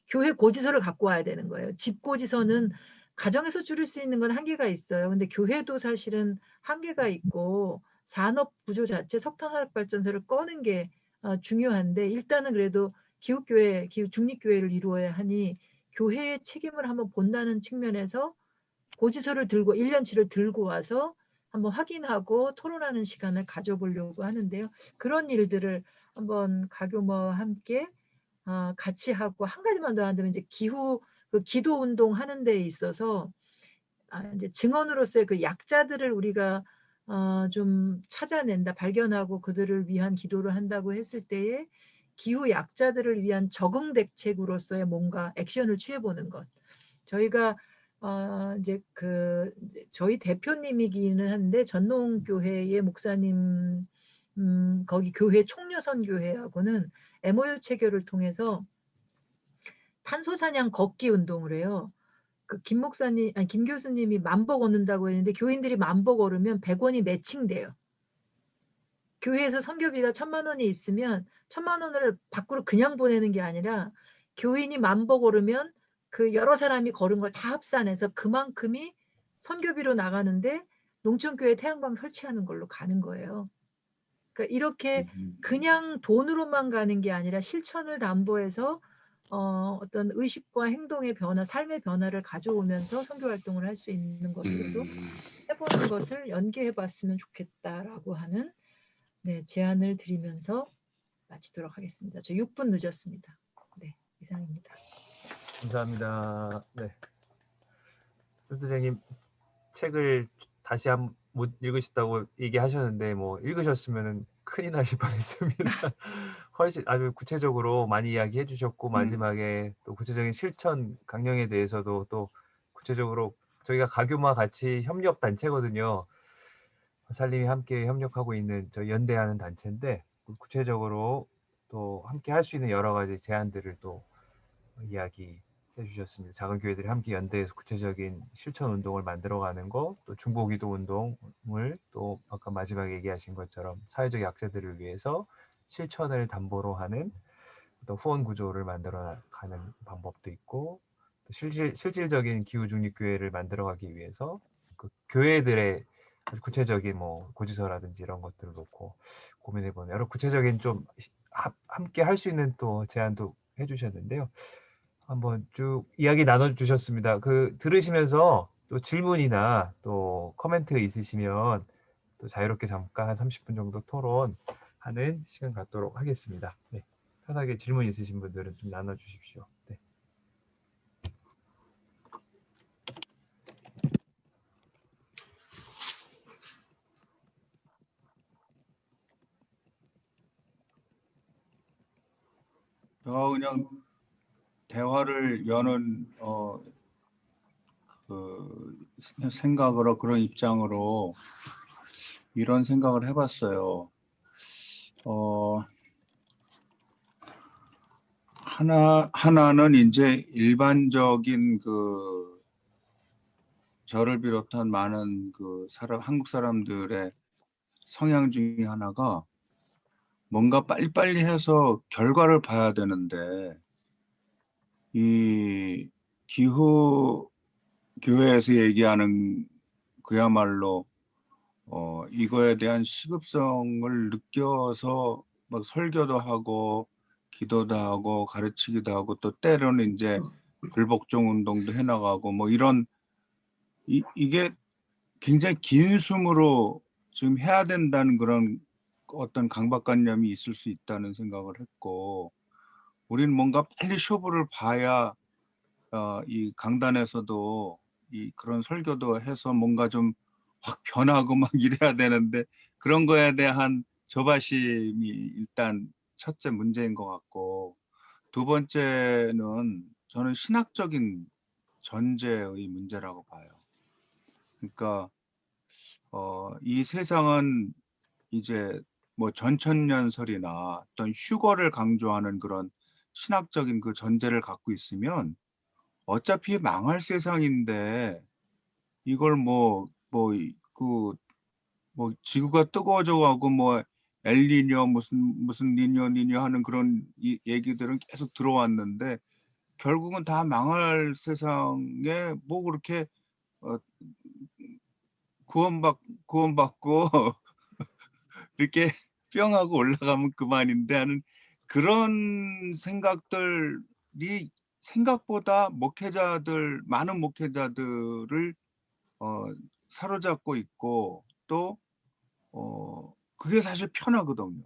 Speaker 1: 교회 고지서를 갖고 와야 되는 거예요. 집 고지서는 가정에서 줄일 수 있는 건 한계가 있어요. 근데 교회도 사실은 한계가 있고 산업 구조 자체 석탄화력발전소를 꺼는 게 중요한데, 일단은 그래도 기후교회, 기후중립교회를 이루어야 하니 교회의 책임을 한번 본다는 측면에서 고지서를 들고 1 년치를 들고 와서 한번 확인하고 토론하는 시간을 가져보려고 하는데요. 그런 일들을 한번 가교모와 함께 같이 하고, 한 가지만 더 한다면 이제 기도 운동하는 데 있어서 인제 증언으로서의 그 약자들을 우리가 좀 찾아낸다, 발견하고 그들을 위한 기도를 한다고 했을 때에 기후 약자들을 위한 적응 대책으로서의 뭔가 액션을 취해 보는 것. 저희가 인제 저희 대표님이기는 한데 전농교회의 목사님, 거기 교회 총여선교회하고는 MOU 체결을 통해서 탄소 사냥 걷기 운동을 해요. 그 김 교수님이 10,000보 걷는다고 했는데, 교인들이 10,000보 걸으면 100 원이 매칭돼요. 교회에서 선교비가 1,000,000 원이 있으면 1,000,000 원을 밖으로 그냥 보내는 게 아니라, 교인이 10,000보 걸으면 그 여러 사람이 걸은 걸 다 합산해서 그만큼이 선교비로 나가는데, 농촌교회 태양광 설치하는 걸로 가는 거예요. 그러니까 이렇게 그냥 돈으로만 가는 게 아니라 실천을 담보해서 어떤 의식과 행동의 변화, 삶의 변화를 가져오면서 선교 활동을 할 수 있는 것으로도 해 보는 것을 연계해 봤으면 좋겠다라고 하는, 네, 제안을 드리면서 마치도록 하겠습니다. 저 6분 늦었습니다. 네, 이상입니다.
Speaker 2: 감사합니다. 네. 센터장님 책을 다시 못 읽으셨다고 얘기하셨는데 뭐 읽으셨으면은 큰일 나실 뻔했습니다. 훨씬 아주 구체적으로 많이 이야기해 주셨고, 마지막에 또 구체적인 실천 강령에 대해서도 또 구체적으로, 저희가 가교마 같이 협력 단체거든요. 살림이 함께 협력하고 있는 저희 연대하는 단체인데, 구체적으로 또 함께 할 수 있는 여러 가지 제안들을 또 이야기 해주셨습니다. 작은 교회들이 함께 연대해서 구체적인 실천 운동을 만들어가는 거, 또 중보기도 운동을 또 아까 마지막에 얘기하신 것처럼 사회적 약자들을 위해서 실천을 담보로 하는 어떤 후원 구조를 만들어가는 방법도 있고, 또 실질적인 기후중립교회를 만들어가기 위해서 그 교회들의 아주 구체적인 뭐 고지서라든지 이런 것들을 놓고 고민해보는 여러 구체적인 좀 함께 할 수 있는 또 제안도 해주셨는데요. 한번 쭉 이야기 나눠주셨습니다. 그 들으시면서 또 질문이나 또 코멘트 있으시면 또 자유롭게 잠깐 한 30분 정도 토론하는 시간 갖도록 하겠습니다. 네, 편하게 질문 있으신 분들은 좀 나눠주십시오. 네.
Speaker 3: 그냥 대화를 여는 그 생각으로 그런 입장으로 이런 생각을 해봤어요. 하나는 이제 일반적인 그 저를 비롯한 많은 그 한국 사람들의 성향 중에 하나가 뭔가 빨리빨리 해서 결과를 봐야 되는데, 이 기후 교회에서 얘기하는 그야말로 이거에 대한 시급성을 느껴서 막 설교도 하고 기도도 하고 가르치기도 하고 또 때로는 이제 불복종 운동도 해나가고 뭐 이런 이게 굉장히 긴 숨으로 지금 해야 된다는 그런 어떤 강박관념이 있을 수 있다는 생각을 했고, 우리는 뭔가 빨리 쇼부를 봐야 이 강단에서도 이 그런 설교도 해서 뭔가 좀 확 변하고 막 이래야 되는데, 그런 거에 대한 조바심이 일단 첫째 문제인 것 같고, 두 번째는 저는 신학적인 전제의 문제라고 봐요. 그러니까 이 세상은 이제 뭐 전천년설이나 어떤 휴거를 강조하는 그런 신학적인 그 전제를 갖고 있으면 어차피 망할 세상인데, 이걸 뭐 지구가 뜨거워져 가고 뭐 엘니뇨 무슨 니뇨 하는 그런 얘기들은 계속 들어왔는데, 결국은 다 망할 세상에 뭐 그렇게 어, 구원받고 이렇게 뿅하고 올라가면 그만인데 하는 그런 생각들이 생각보다 많은 목회자들을 사로잡고 있고, 또 그게 사실 편하거든요.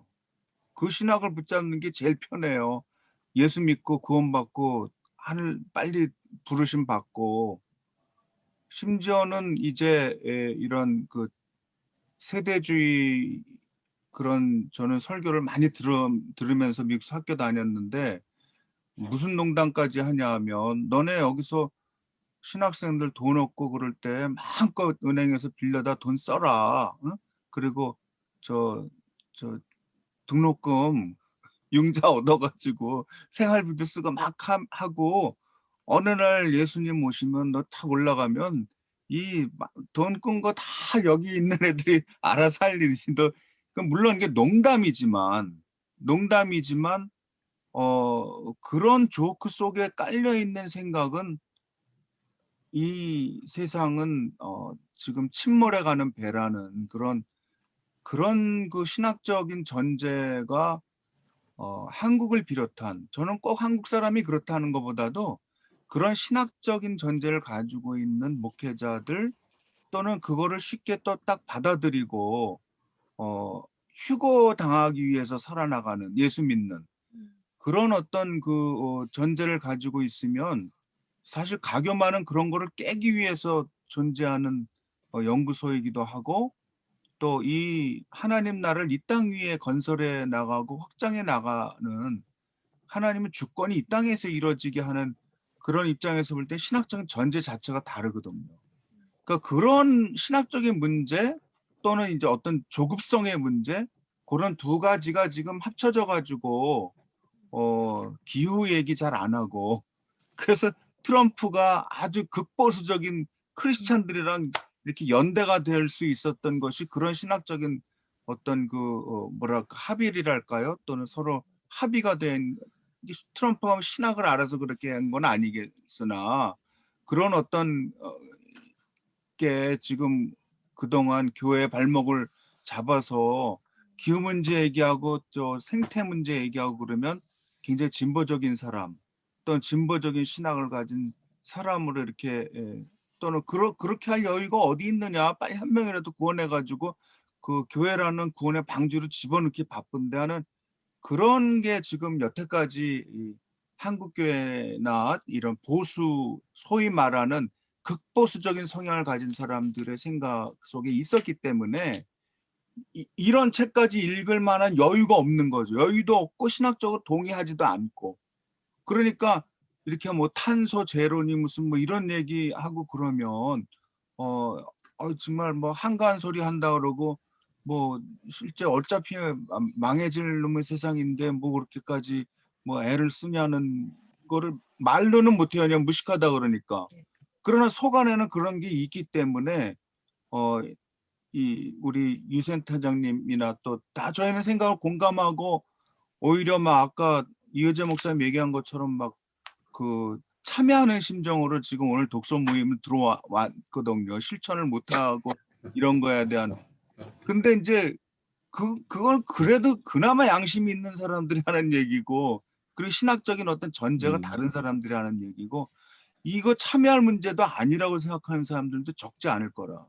Speaker 3: 그 신학을 붙잡는 게 제일 편해요. 예수 믿고 구원받고 하늘 빨리 부르심 받고, 심지어는 이제 이런 그 세대주의 그런, 저는 설교를 많이 들으면서 미국 학교 다녔는데, 무슨 농담까지 하냐 하면, 너네 여기서 신학생들 돈 없고 그럴 때 마음껏 은행에서 빌려다 돈 써라. 응? 그리고 저 등록금 융자 얻어가지고 생활비도 쓰고 막 하고, 어느 날 예수님 오시면 너 탁 올라가면 이 돈 끈 거 다 여기 있는 애들이 알아서 할 일이지. 너 물론 이게 농담이지만 그런 조크 속에 깔려 있는 생각은, 이 세상은 지금 침몰해가는 배라는 그런 그 신학적인 전제가 한국을 비롯한, 저는 꼭 한국 사람이 그렇다는 것보다도 그런 신학적인 전제를 가지고 있는 목회자들, 또는 그거를 쉽게 또 딱 받아들이고 휴거 당하기 위해서 살아나가는, 예수 믿는 그런 어떤 그 전제를 가지고 있으면, 사실 가교만은 그런 거를 깨기 위해서 존재하는 연구소이기도 하고, 또 이 하나님 나라를 이 땅 위에 건설해 나가고 확장해 나가는, 하나님의 주권이 이 땅에서 이루어지게 하는 그런 입장에서 볼 때 신학적인 전제 자체가 다르거든요. 그러니까 그런 신학적인 문제, 또는 이제 어떤 조급성의 문제, 그런 두 가지가 지금 합쳐져 가지고 기후 얘기 잘 안 하고, 그래서 트럼프가 아주 극보수적인 크리스찬들이랑 이렇게 연대가 될 수 있었던 것이 그런 신학적인 어떤 그 뭐랄까 합의랄까요? 또는 서로 합의가 된 트럼프가 신학을 알아서 그렇게 한 건 아니겠으나 그런 어떤 게 지금 그동안 교회 발목을 잡아서 기후 문제 얘기하고 저 생태 문제 얘기하고 그러면 굉장히 진보적인 사람 또는 진보적인 신학을 가진 사람으로 이렇게 또는 그렇게 할 여유가 어디 있느냐, 빨리 한 명이라도 구원해 가지고 그 교회라는 구원의 방주로 집어넣기 바쁜데 하는 그런 게 지금 여태까지 이 한국 교회나 이런 보수 소위 말하는 극보수적인 성향을 가진 사람들의 생각 속에 있었기 때문에 이런 책까지 읽을 만한 여유가 없는 거죠. 여유도 없고 신학적으로 동의하지도 않고. 그러니까 이렇게 뭐 탄소 제로니 무슨 뭐 이런 얘기하고 그러면 정말 뭐 한가한 소리 한다 그러고 뭐 실제 어차피 망해질 놈의 세상인데 뭐 그렇게까지 뭐 애를 쓰냐는 거를 말로는 못해요. 그냥 무식하다 그러니까. 그러나 속 안에는 그런 게 있기 때문에 이 우리 유 센터장님이나 또 다 저희는 생각을 공감하고 오히려 막 아까 이효재 목사님 얘기한 것처럼 막 그 참여하는 심정으로 지금 오늘 독서 모임을 들어왔거든요. 실천을 못하고 이런 거에 대한. 근데 이제 그걸 그래도 그나마 양심이 있는 사람들이 하는 얘기고 그리고 신학적인 어떤 전제가 다른 사람들이 하는 얘기고 이거 참여할 문제도 아니라고 생각하는 사람들도 적지 않을 거라.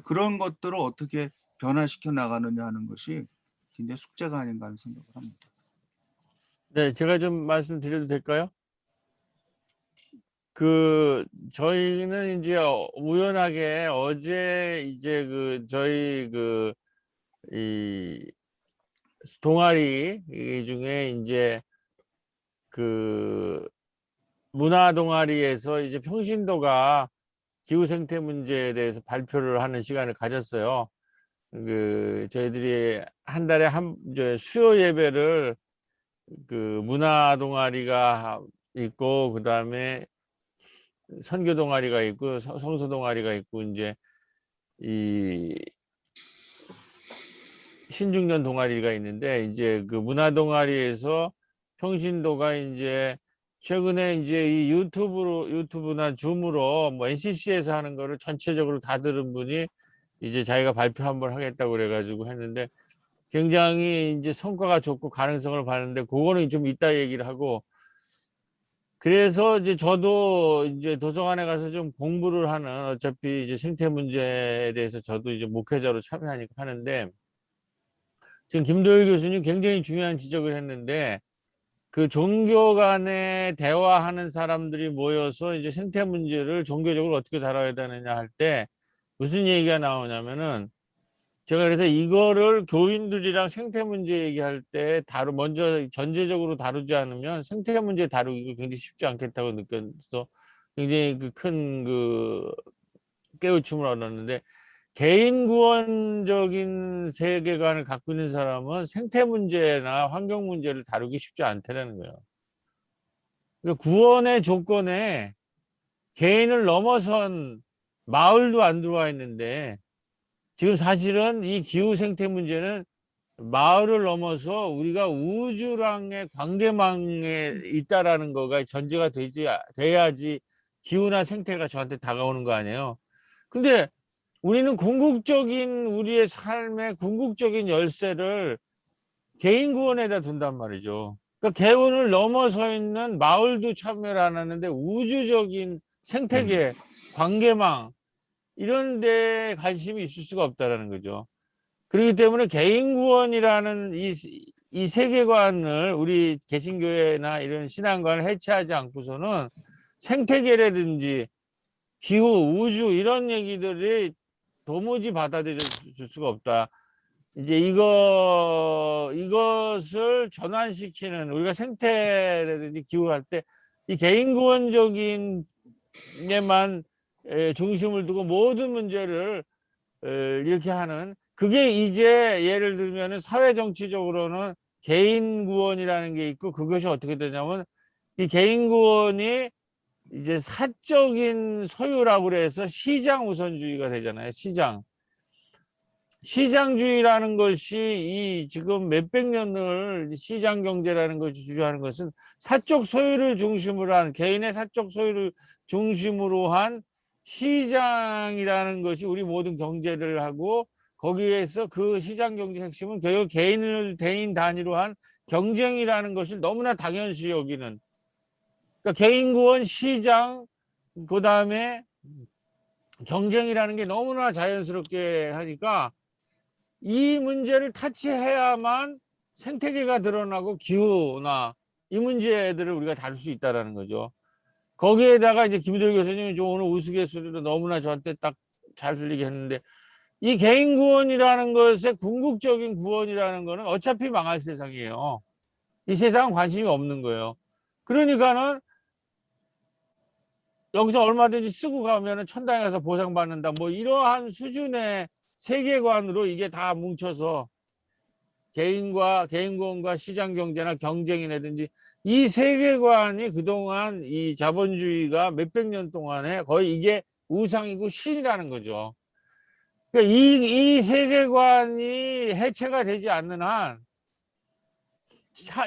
Speaker 3: 그런 것들을 어떻게 변화시켜 나가느냐 하는 것이 굉장히 숙제가 아닌가 하는 생각을 합니다.
Speaker 4: 네, 제가 좀 말씀드려도 될까요? 저희는 이제 우연하게 어제 이제 저희 이 동아리 중에 이제 문화 동아리에서 이제 평신도가 기후 생태 문제에 대해서 발표를 하는 시간을 가졌어요. 저희들이 한 달에 수요 예배를 문화 동아리가 있고 그다음에 선교 동아리가 있고 성서 동아리가 있고 이제 이 신중년 동아리가 있는데 이제 문화 동아리에서 평신도가 이제 최근에 이제 이 유튜브나 줌으로 뭐 NCC에서 하는 거를 전체적으로 다 들은 분이 이제 자기가 발표 한번 하겠다고 그래가지고 했는데 굉장히 이제 성과가 좋고 가능성을 봤는데 그거는 좀 이따 얘기를 하고 그래서 이제 저도 이제 도서관에 가서 좀 공부를 하는 어차피 이제 생태 문제에 대해서 저도 이제 목회자로 참여하니까 하는데 지금 김도일 교수님 굉장히 중요한 지적을 했는데 종교 간에 대화하는 사람들이 모여서 이제 생태 문제를 종교적으로 어떻게 다뤄야 되느냐 할 때 무슨 얘기가 나오냐면은 제가 그래서 이거를 교인들이랑 생태 문제 얘기할 때 먼저 전제적으로 다루지 않으면 생태 문제 다루기가 굉장히 쉽지 않겠다고 느껴서 굉장히 큰 깨우침을 얻었는데 개인 구원적인 세계관을 갖고 있는 사람은 생태 문제나 환경 문제를 다루기 쉽지 않다는 거예요. 그러니까 구원의 조건에 개인을 넘어선 마을도 안 들어와 있는데 지금 사실은 이 기후 생태 문제는 마을을 넘어서 우리가 우주랑의 관계망에 있다라는 거가 전제가 돼야지 기후나 생태가 저한테 다가오는 거 아니에요. 근데 우리는 우리의 삶의 궁극적인 열쇠를 개인 구원에다 둔단 말이죠. 그러니까 개인을 넘어서 있는 마을도 참여를 안 하는데 우주적인 생태계, 관계망 이런 데 관심이 있을 수가 없다라는 거죠. 그렇기 때문에 개인 구원이라는 이 세계관을 우리 개신교회나 이런 신앙관을 해체하지 않고서는 생태계라든지 기후, 우주 이런 얘기들이 도무지 받아들여 줄 수가 없다. 이제 이것을 전환시키는 우리가 생태라든지 기후할 때 이 개인 구원적인 에만 중심을 두고 모든 문제를 이렇게 하는 그게 이제 예를 들면 사회 정치적으로는 개인 구원이라는 게 있고 그것이 어떻게 되냐면 이 개인 구원이 이제 사적인 소유라고 그래서 시장 우선주의가 되잖아요. 시장주의라는 것이 이 지금 몇백 년을 시장 경제라는 것이 주장하는 것은 사적 소유를 중심으로 한 개인의 사적 소유를 중심으로 한 시장이라는 것이 우리 모든 경제를 하고 거기에서 그 시장 경제 핵심은 결국 개인 단위로 한 경쟁이라는 것을 너무나 당연시 여기는 그러니까 개인 구원 시장 그다음에 경쟁이라는 게 너무나 자연스럽게 하니까 이 문제를 타치해야만 생태계가 드러나고 기후나 이 문제들을 우리가 다룰 수 있다는 거죠. 거기에다가 이제 김도희 교수님이 좀 오늘 우스갯소리로 너무나 저한테 딱 잘 들리게 했는데 이 개인 구원이라는 것의 궁극적인 구원이라는 거는 어차피 망할 세상이에요. 이 세상은 관심이 없는 거예요. 그러니까는 여기서 얼마든지 쓰고 가면은 천당에 가서 보상받는다. 뭐 이러한 수준의 세계관으로 이게 다 뭉쳐서 개인구원과 시장 경제나 경쟁이라든지 이 세계관이 그동안 이 자본주의가 몇백 년 동안에 거의 이게 우상이고 신이라는 거죠. 그러니까 이 세계관이 해체가 되지 않는 한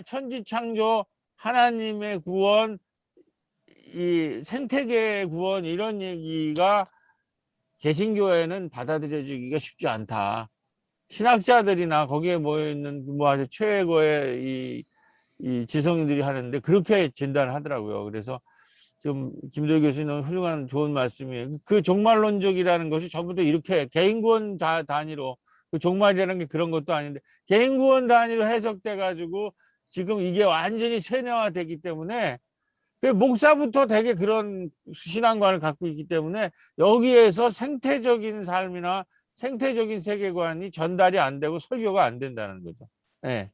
Speaker 4: 천지창조 하나님의 구원 이 생태계 구원 이런 얘기가 개신교회는 받아들여지기가 쉽지 않다. 신학자들이나 거기에 모여있는 뭐 아주 최고의 이 지성인들이 하는데 그렇게 진단을 하더라고요. 그래서 지금 김도희 교수님 훌륭한 좋은 말씀이에요. 그 종말론적이라는 것이 전부 다 이렇게 개인구원 단위로 그 종말이라는 게 그런 것도 아닌데 개인구원 단위로 해석돼 가지고 지금 이게 완전히 세뇌화되기 때문에 그 목사부터 되게 그런 신앙관을 갖고 있기 때문에 여기에서 생태적인 삶이나 생태적인 세계관이 전달이 안 되고 설교가 안 된다는 거죠. 네.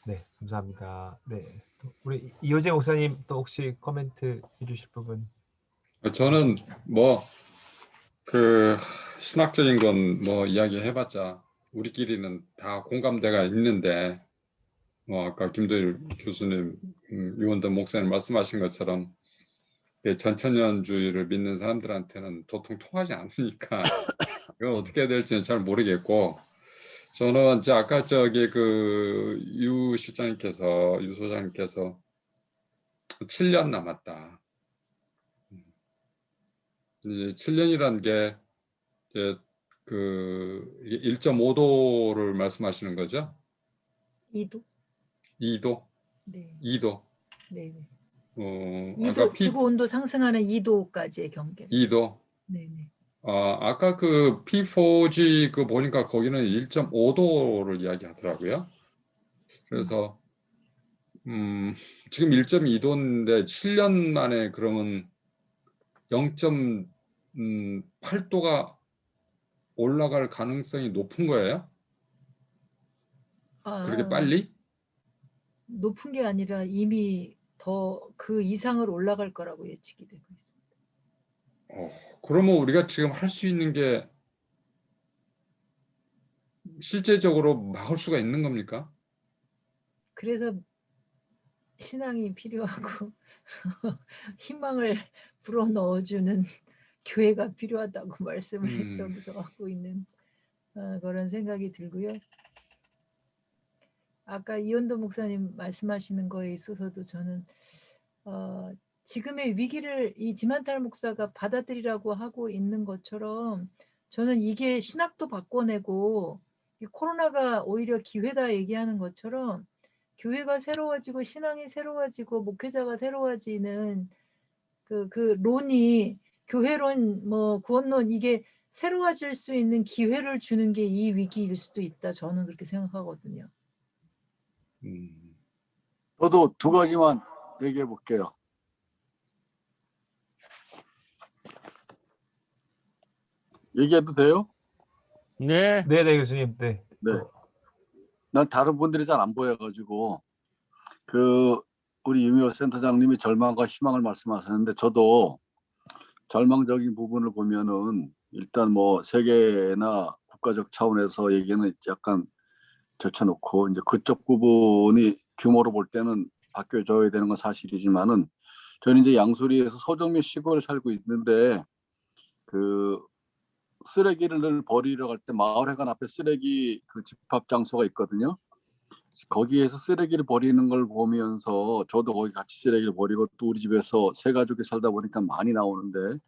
Speaker 2: 네, 감사합니다. 네, 우리 이호재 목사님 또 혹시 코멘트 해주실 부분?
Speaker 5: 저는 뭐 그 신학적인 건 뭐 이야기해봤자 우리끼리는 다 공감대가 있는데 아까 김도일 교수님, 유원돈 목사님 말씀하신 것처럼 전천년주의를 믿는 사람들한테는 도통 통하지 않으니까 이건 어떻게 해야 될지는 잘 모르겠고 저는 이제 아까 저기 그 유 소장님께서 7년 남았다. 이제 7년이라는 게 이제 그 1.5도를 말씀하시는 거죠?
Speaker 1: 2도?
Speaker 5: 2도?
Speaker 1: 네.
Speaker 5: 2도.
Speaker 1: 네.
Speaker 5: 아까
Speaker 1: 지구 온도 상승하는 2도까지의 경계.
Speaker 5: 2도.
Speaker 1: 네.
Speaker 5: 아까 그 P4G 그 보니까 거기는 1.5도를 이야기하더라고요. 그래서 지금 1.2도인데 7년 만에 그러면 0.8도가 올라갈 가능성이 높은 거예요? 그렇게 빨리?
Speaker 1: 높은 게 아니라 이미 더 그 이상을 올라갈 거라고 예측이 되고 있습니다.
Speaker 5: 그러면 우리가 지금 할 수 있는 게 실제적으로 막을 수가 있는 겁니까?
Speaker 1: 그래서 신앙이 필요하고 희망을 불어넣어주는 교회가 필요하다고 말씀을 여기서 하고 있는 그런 생각이 들고요. 아까 이원도 목사님 말씀하시는 거에 있어서도 저는 지금의 위기를 이 지만탈 목사가 받아들이라고 하고 있는 것처럼 저는 이게 신학도 바꿔내고 이 코로나가 오히려 기회다 얘기하는 것처럼 교회가 새로워지고 신앙이 새로워지고 목회자가 새로워지는 그 론이 교회론 뭐 구원론 이게 새로워질 수 있는 기회를 주는 게 이 위기일 수도 있다. 저는 그렇게 생각하거든요.
Speaker 6: 저도 두 가지만 얘기해 볼게요. 얘기해도 돼요?
Speaker 4: 네.
Speaker 2: 네, 교수님. 네.
Speaker 6: 네. 난 다른 분들이 잘 안 보여가지고 우리 유미호 센터장님이 절망과 희망을 말씀하셨는데 저도 절망적인 부분을 보면은 일단 뭐 세계나 국가적 차원에서 얘기는 약간 젖혀놓고 이제 그쪽 부분이 규모로 볼 때는 바뀌어져야 되는 건 사실이지만은 저는 이제 양수리에서 서정면 시골에 살고 있는데 그 쓰레기를 버리러 갈 때 마을회관 앞에 쓰레기 그 집합 장소가 있거든요. 거기에서 쓰레기를 버리는 걸 보면서 저도 거기 같이 쓰레기를 버리고 또 우리 집에서 세 가족이 살다 보니까 많이 나오는데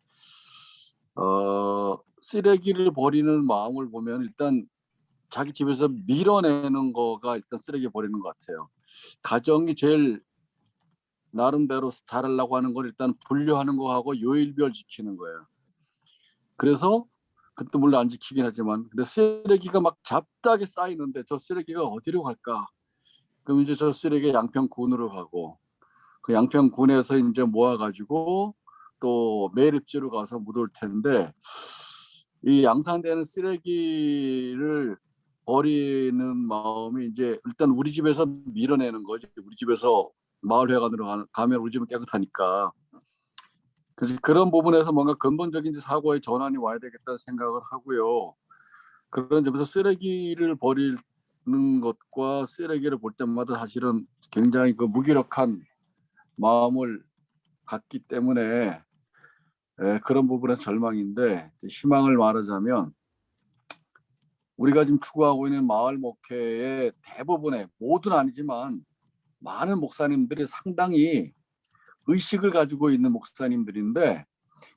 Speaker 6: 쓰레기를 버리는 마음을 보면 일단 자기 집에서 밀어내는 거가 일단 쓰레기 버리는 것 같아요. 가정이 제일 나름대로 잘하려고 하는 걸 일단 분류하는 거하고 요일별 지키는 거예요. 그래서 그것도 물론 안 지키긴 하지만 근데 쓰레기가 막 잡다하게 쌓이는데 저 쓰레기가 어디로 갈까? 그럼 이제 저 쓰레기 양평군으로 가고 그 양평군에서 이제 모아가지고 또 매립지로 가서 묻을 텐데 이 양산되는 쓰레기를 버리는 마음이 이제 일단 우리 집에서 밀어내는 거지. 우리 집에서 마을회관으로 가면 우리 집은 깨끗하니까. 그래서 그런 부분에서 뭔가 근본적인 사고의 전환이 와야 되겠다는 생각을 하고요. 그런 점에서 쓰레기를 버리는 것과 쓰레기를 볼 때마다 사실은 굉장히 그 무기력한 마음을 갖기 때문에 그런 부분에서 절망인데 희망을 말하자면 우리가 지금 추구하고 있는 마을 목회의 대부분의 모두는 아니지만 많은 목사님들이 상당히 의식을 가지고 있는 목사님들인데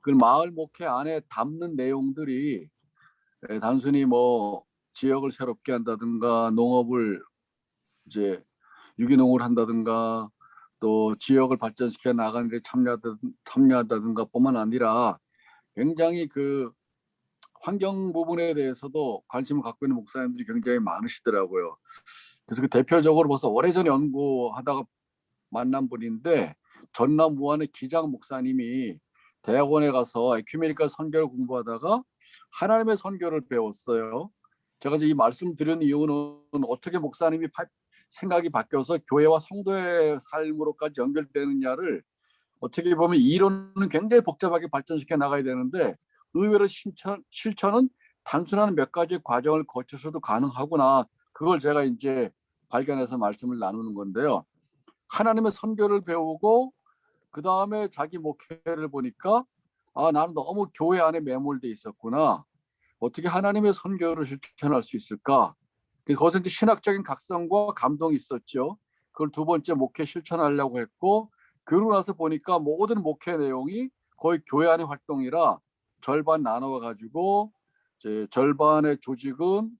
Speaker 6: 그 마을 목회 안에 담는 내용들이 단순히 뭐 지역을 새롭게 한다든가 농업을 이제 유기농을 한다든가 또 지역을 발전시켜 나가는 데 참여한다든가 뿐만 아니라 굉장히 그 환경 부분에 대해서도 관심을 갖고 있는 목사님들이 굉장히 많으시더라고요. 그래서 그 대표적으로 벌써 오래전에 연구하다가 만난 분인데 전남 우한의 기장 목사님이 대학원에 가서 에큐메니컬 선교를 공부하다가 하나님의 선교를 배웠어요. 제가 이제 이 말씀 드린 이유는 어떻게 목사님이 생각이 바뀌어서 교회와 성도의 삶으로까지 연결되느냐를 어떻게 보면 이론은 굉장히 복잡하게 발전시켜 나가야 되는데 의외로 실천은 단순한 몇 가지 과정을 거쳐서도 가능하구나. 그걸 제가 이제 발견해서 말씀을 나누는 건데요. 하나님의 선교를 배우고 그 다음에 자기 목회를 보니까 나는 너무 교회 안에 매몰돼 있었구나. 어떻게 하나님의 선교를 실천할 수 있을까? 그것은 이제 신학적인 각성과 감동이 있었죠. 그걸 두 번째 목회 실천하려고 했고 그러고 나서 보니까 모든 목회 내용이 거의 교회 안의 활동이라 절반 나눠 가지고 이제 절반의 조직은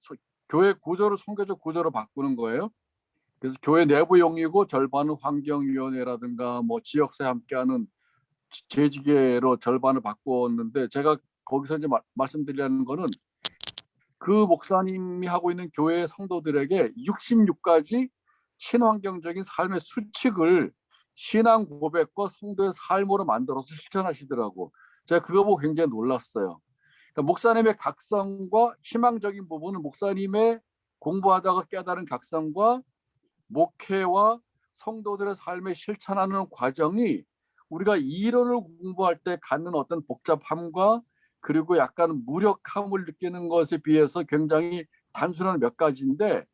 Speaker 6: 교회 구조를 선교적 구조로 바꾸는 거예요. 그래서 교회 내부 용이고 절반은 환경위원회라든가 뭐 지역사회 함께하는 재직회로 절반을 바꾸었는데 제가 거기서 이제 말씀드리려는 거는 그 목사님이 하고 있는 교회 성도들에게 66가지 친환경적인 삶의 수칙을 신앙 고백과 성도의 삶으로 만들어서 실천하시더라고. 제가 그거 보고 굉장히 놀랐어요. 그러니까 목사님의 각성과 희망적인 부분은 목사님의 공부하다가 깨달은 각성과 목회와 성도들의 삶에 실천하는 과정이 우리가 이론을 공부할 때 갖는 어떤 복잡함과 그리고 약간 무력함을 느끼는 것에 비해서 굉장히 단순한 몇 가지인데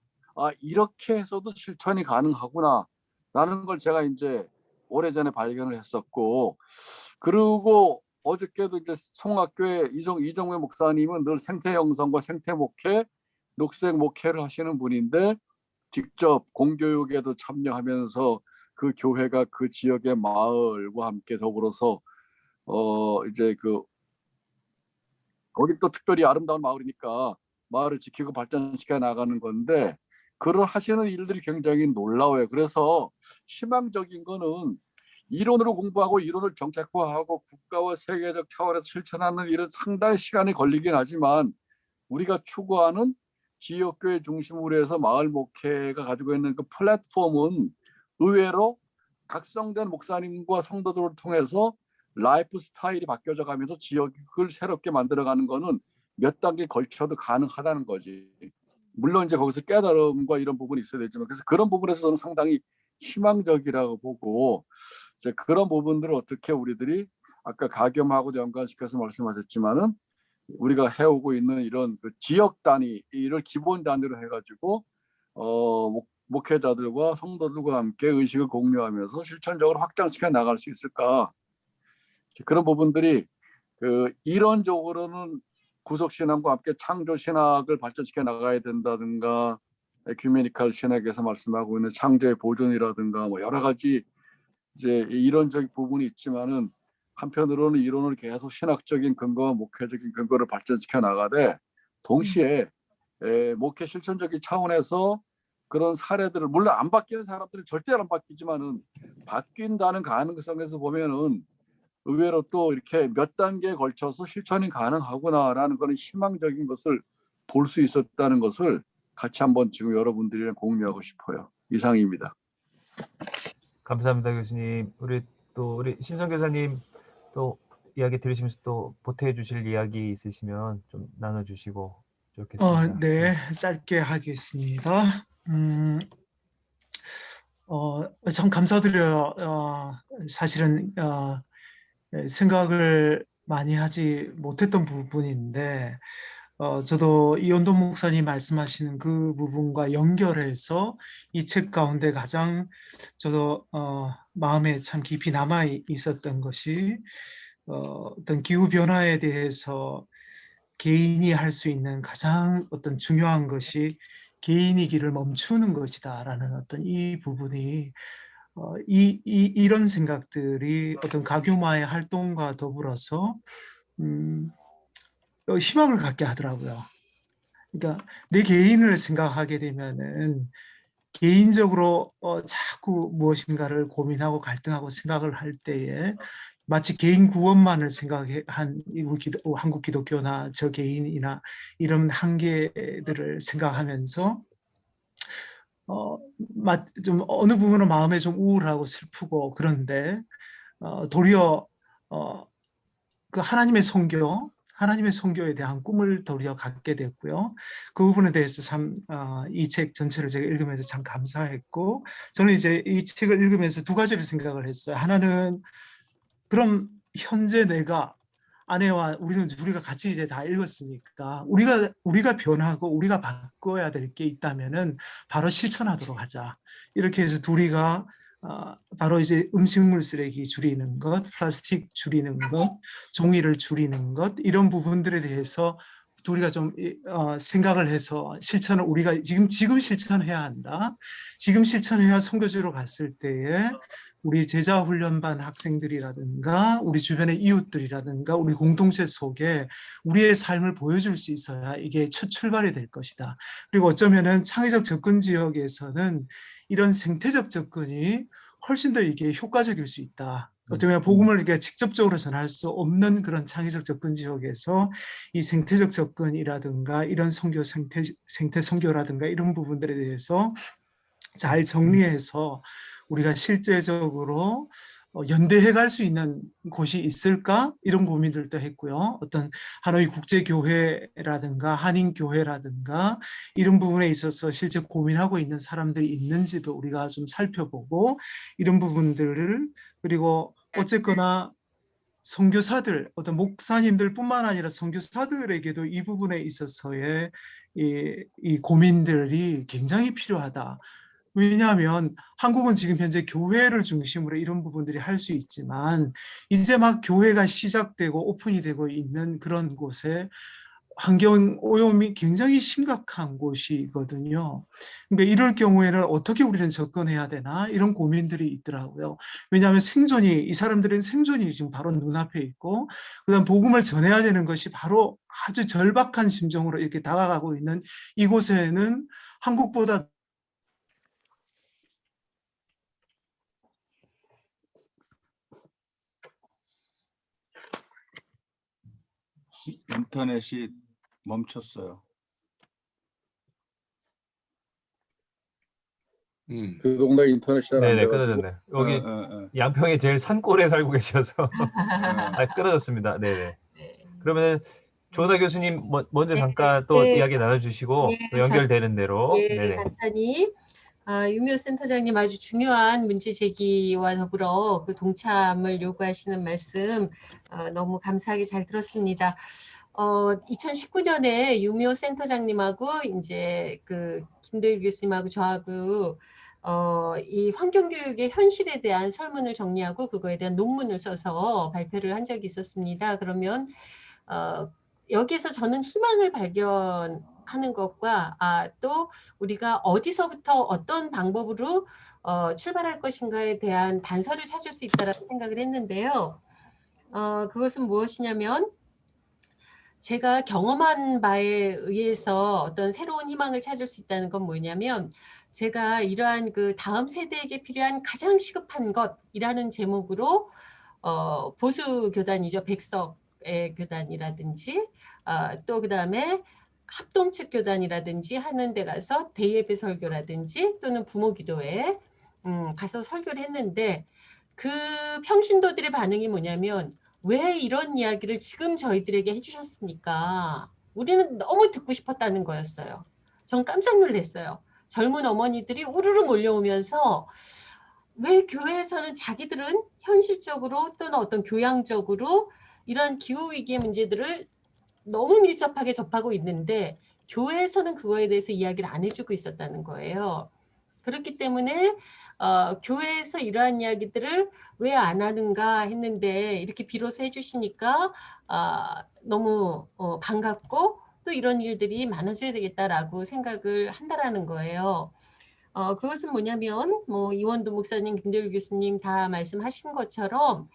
Speaker 6: 이렇게 해서도 실천이 가능하구나 라는 걸 제가 이제 오래전에 발견을 했었고 그리고 어저께도 이제 송악교회 이정회 목사님은 늘 생태 형성과 생태 목회, 녹색 목회를 하시는 분인데 직접 공교육에도 참여하면서 그 교회가 그 지역의 마을과 함께 더불어서 이제 그 거기 또 특별히 아름다운 마을이니까 마을을 지키고 발전시켜 나가는 건데 그런 하시는 일들이 굉장히 놀라워요. 그래서 희망적인 거는 이론으로 공부하고 이론을 정책화하고 국가와 세계적 차원에서 실천하는 일은 상당히 시간이 걸리긴 하지만 우리가 추구하는 지역교회 중심으로 해서 마을 목회가 가지고 있는 그 플랫폼은 의외로 각성된 목사님과 성도들을 통해서 라이프 스타일이 바뀌어져 가면서 지역을 새롭게 만들어가는 거는 몇 단계 걸쳐도 가능하다는 거지. 물론 이제 거기서 깨달음과 이런 부분이 있어야 되지만 그래서 그런 부분에서 저는 상당히 희망적이라고 보고 이제 그런 부분들을 어떻게 우리들이 아까 가겸하고 연관시켜서 말씀하셨지만은 우리가 해오고 있는 이런 그 지역 단위를 기본 단위로 해가지고 목회자들과 성도들과 함께 의식을 공유하면서 실천적으로 확장시켜 나갈 수 있을까? 그런 부분들이 그 이론적으로는 구속신앙과 함께 창조신학을 발전시켜 나가야 된다든가, 에큐메니칼 신학에서 말씀하고 있는 창조의 보존이라든가 뭐 여러 가지 이제 이론적인 부분이 있지만은, 한편으로는 이론을 계속 신학적인 근거와 목회적인 근거를 발전시켜 나가되, 동시에 목회 실천적인 차원에서 그런 사례들을, 물론 안 바뀌는 사람들은 절대 안 바뀌지만은 바뀐다는 가능성에서 보면은 의외로 또 이렇게 몇 단계에 걸쳐서 실천이 가능하구나라는 그런 희망적인 것을 볼 수 있었다는 것을 같이 한번 지금 여러분들이랑 공유하고 싶어요. 이상입니다.
Speaker 2: 감사합니다, 교수님. 우리 신성 교사님 또 이야기 들으시면서 또 보태해 주실 이야기 있으시면 좀 나눠주시고 좋겠습니다.
Speaker 7: 네, 짧게 하겠습니다. 참 감사드려요. 사실은 생각을 많이 하지 못했던 부분인데, 저도 이원돈 목사님 말씀하시는 그 부분과 연결해서 이 책 가운데 가장 저도 마음에 참 깊이 남아 있었던 것이, 어떤 기후 변화에 대해서 개인이 할 수 있는 가장 어떤 중요한 것이 개인이 길을 멈추는 것이다라는 어떤 이 부분이, 이런 생각들이 어떤 가교마의 활동과 더불어서 희망을 갖게 하더라고요. 그러니까 내 개인을 생각하게 되면은 개인적으로 자꾸 무엇인가를 고민하고 갈등하고 생각을 할 때에 마치 개인 구원만을 생각한 한국 기독교나 저 개인이나 이런 한계들을 생각하면서 좀 어느 부분은 마음에 좀 우울하고 슬프고, 그런데 도리어 그 하나님의 선교에 대한 꿈을 도리어 갖게 됐고요. 그 부분에 대해서 참 이 책 전체를 제가 읽으면서 참 감사했고, 저는 이제 이 책을 읽으면서 두 가지를 생각을 했어요. 하나는, 그럼 현재 내가 아내와 우리가 같이 이제 다 읽었으니까 우리가 변하고 우리가 바꿔야 될 게 있다면은 바로 실천하도록 하자. 이렇게 해서 둘이가 바로 이제 음식물 쓰레기 줄이는 것, 플라스틱 줄이는 것, 종이를 줄이는 것, 이런 부분들에 대해서 우리가 좀 생각을 해서 실천을 우리가 지금 실천해야 한다. 지금 실천해야 선교지로 갔을 때에 우리 제자훈련반 학생들이라든가 우리 주변의 이웃들이라든가 우리 공동체 속에 우리의 삶을 보여줄 수 있어야 이게 첫 출발이 될 것이다. 그리고 어쩌면은 창의적 접근 지역에서는 이런 생태적 접근이 훨씬 더 이게 효과적일 수 있다. 어쩌면 복음을 이렇게 직접적으로 전할 수 없는 그런 창의적 접근 지역에서 이 생태적 접근이라든가 이런 선교, 생태 선교라든가 이런 부분들에 대해서 잘 정리해서 우리가 실제적으로 연대해 갈 수 있는 곳이 있을까? 이런 고민들도 했고요. 어떤 하노이 국제교회라든가 한인교회라든가 이런 부분에 있어서 실제 고민하고 있는 사람들이 있는지도 우리가 좀 살펴보고, 이런 부분들을, 그리고 어쨌거나 선교사들, 어떤 목사님들뿐만 아니라 선교사들에게도 이 부분에 있어서의 이 고민들이 굉장히 필요하다. 왜냐하면 한국은 지금 현재 교회를 중심으로 이런 부분들이 할 수 있지만, 이제 막 교회가 시작되고 오픈이 되고 있는 그런 곳에 환경 오염이 굉장히 심각한 곳이거든요. 그러니까 이럴 경우에는 어떻게 우리는 접근해야 되나, 이런 고민들이 있더라고요. 왜냐하면 이 사람들은 생존이 지금 바로 눈앞에 있고, 그다음 복음을 전해야 되는 것이 바로 아주 절박한 심정으로 이렇게 다가가고 있는 이곳에는 한국보다
Speaker 3: 인터넷이 멈췄어요.
Speaker 6: 그 동네 인터넷이 잘 안
Speaker 2: 네네,
Speaker 6: 돼가지고.
Speaker 2: 끊어졌네. 여기 양평의 제일 산골에 살고 계셔서 끊어졌습니다. 네네. 그러면 조은하 교수님 먼저 잠깐 또 이야기 나눠주시고 또 연결되는 대로. 네네.
Speaker 8: 간단히 유미호 센터장님 아주 중요한 문제 제기와 더불어 그 동참을 요구하시는 말씀 너무 감사하게 잘 들었습니다. 2019년에 유미호 센터장님하고 이제 그 김대일 교수님하고 저하고 이 환경교육의 현실에 대한 설문을 정리하고 그거에 대한 논문을 써서 발표를 한 적이 있었습니다. 그러면 여기에서 저는 희망을 발견하는 것과 또 우리가 어디서부터 어떤 방법으로 출발할 것인가에 대한 단서를 찾을 수 있다라고 생각을 했는데요. 그것은 무엇이냐면 제가 경험한 바에 의해서 어떤 새로운 희망을 찾을 수 있다는 건 뭐냐면 제가 이러한 그 다음 세대에게 필요한 가장 시급한 것이라는 제목으로 보수 교단이죠. 백석의 교단이라든지 또 그다음에 합동측 교단이라든지 하는 데 가서 대예배 설교라든지 또는 부모 기도회에 가서 설교를 했는데 그 평신도들의 반응이 뭐냐면 왜 이런 이야기를 지금 저희들에게 해주셨습니까? 우리는 너무 듣고 싶었다는 거였어요. 전 깜짝 놀랐어요. 젊은 어머니들이 우르르 몰려오면서 왜 교회에서는 자기들은 현실적으로 또는 어떤 교양적으로 이런 기후위기의 문제들을 너무 밀접하게 접하고 있는데 교회에서는 그거에 대해서 이야기를 안 해주고 있었다는 거예요. 그렇기 때문에 교회에서 이러한 이야기들을 왜 안 하는가 했는데 이렇게 비로소 해주시니까 너무 반갑고 또 이런 일들이 많아져야 되겠다라고 생각을 한다라는 거예요. 그것은 뭐냐면 뭐 이원도 목사님, 김대일 교수님 다 말씀하신 것처럼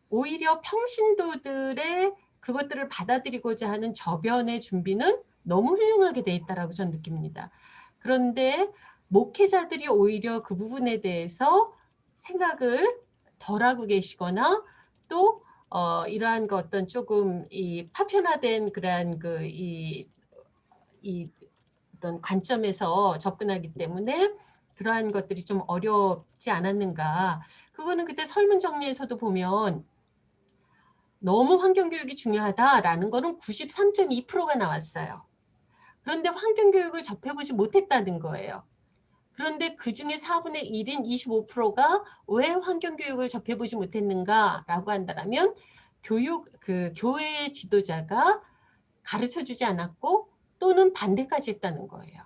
Speaker 8: 오히려 평신도들의 그것들을 받아들이고자 하는 저변의 준비는 너무 훌륭하게 돼 있다라고 저는 느낍니다. 그런데 목회자들이 오히려 그 부분에 대해서 생각을 덜 하고 계시거나 또 이러한 그 어떤 조금 이 파편화된 그러한 그 이 어떤 관점에서 접근하기 때문에 그러한 것들이 좀 어렵지 않았는가. 그거는 그때 설문 정리에서도 보면 너무 환경교육이 중요하다라는 거는 93.2%가 나왔어요. 그런데 환경교육을 접해보지 못했다는 거예요. 그런데 그중에 4분의 1인 25%가 왜 환경교육을 접해보지 못했는가라고 한다면 교회의 지도자가 가르쳐주지 않았고 또는 반대까지 했다는 거예요.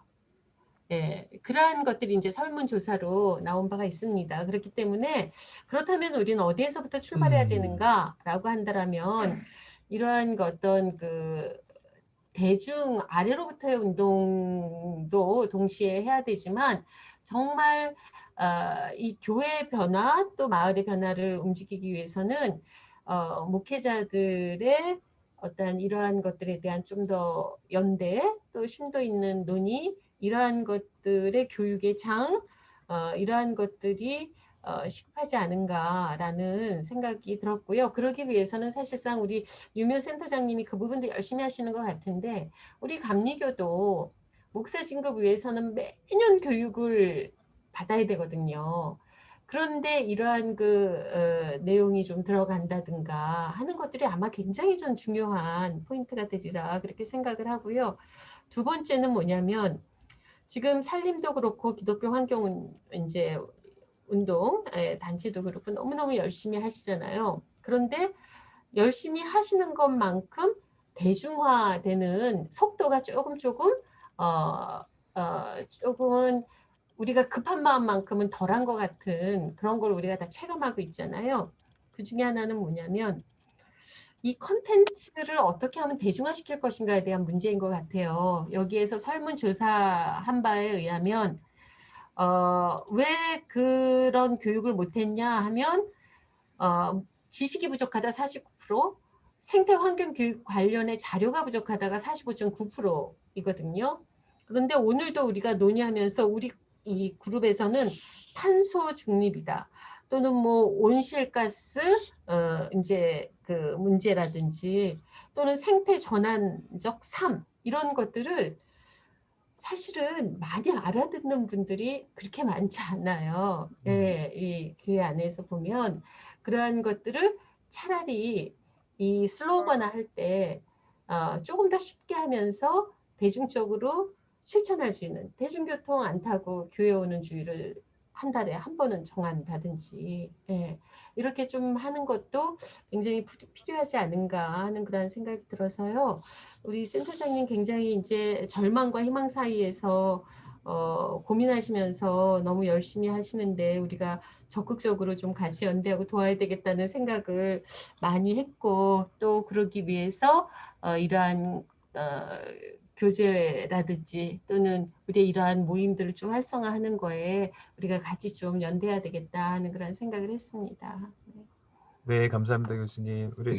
Speaker 8: 예, 그러한 것들이 이제 설문조사로 나온 바가 있습니다. 그렇기 때문에 그렇다면 우리는 어디에서부터 출발해야 되는가라고 한다면 이러한 그 어떤 그 대중 아래로부터의 운동도 동시에 해야 되지만 정말 이 교회의 변화 또 마을의 변화를 움직이기 위해서는 목회자들의 어떤 이러한 것들에 대한 좀 더 연대 또 심도 있는 논의 이러한 것들의 교육의 장 이러한 것들이 시급하지 않은가라는 생각이 들었고요. 그러기 위해서는 사실상 우리 유미호 센터장님이 그 부분도 열심히 하시는 것 같은데 우리 감리교도 목사 진급 위해서는 매년 교육을 받아야 되거든요. 그런데 이러한 그 내용이 좀 들어간다든가 하는 것들이 아마 굉장히 전 중요한 포인트가 되리라 그렇게 생각을 하고요. 두 번째는 뭐냐면 지금 산림도 그렇고 기독교 환경 이제 운동 단체도 그렇고 너무너무 열심히 하시잖아요. 그런데 열심히 하시는 것만큼 대중화되는 속도가 조금은 우리가 급한 마음만큼은 덜한 것 같은 그런 걸 우리가 다 체감하고 있잖아요. 그 중에 하나는 뭐냐면 이 컨텐츠를 어떻게 하면 대중화시킬 것인가에 대한 문제인 것 같아요. 여기에서 설문조사한 바에 의하면 왜 그런 교육을 못했냐 하면 지식이 부족하다 49%, 생태환경교육 관련의 자료가 부족하다가 45.9%이거든요. 그런데 오늘도 우리가 논의하면서 우리 이 그룹에서는 탄소 중립이다. 또는 뭐 온실가스 이제 그 문제라든지 또는 생태 전환적 삶 이런 것들을 사실은 많이 알아듣는 분들이 그렇게 많지 않아요. 예, 이 교회 안에서 보면 그러한 것들을 차라리 이 슬로건화 할 때 조금 더 쉽게 하면서 대중적으로 실천할 수 있는 대중교통 안 타고 교회 오는 주의를 한 달에 한 번은 정한다든지 예. 이렇게 좀 하는 것도 굉장히 필요하지 않은가 하는 그런 생각이 들어서요. 우리 센터장님 굉장히 이제 절망과 희망 사이에서 고민하시면서 너무 열심히 하시는데 우리가 적극적으로 좀 같이 연대하고 도와야 되겠다는 생각을 많이 했고 또 그러기 위해서 이러한 교제라든지 또는 우리의 이러한 모임들을 좀 활성화하는 거에 우리가 같이 좀 연대해야 되겠다 하는 그런 생각을 했습니다. 네.
Speaker 2: 네, 감사합니다, 교수님. 우리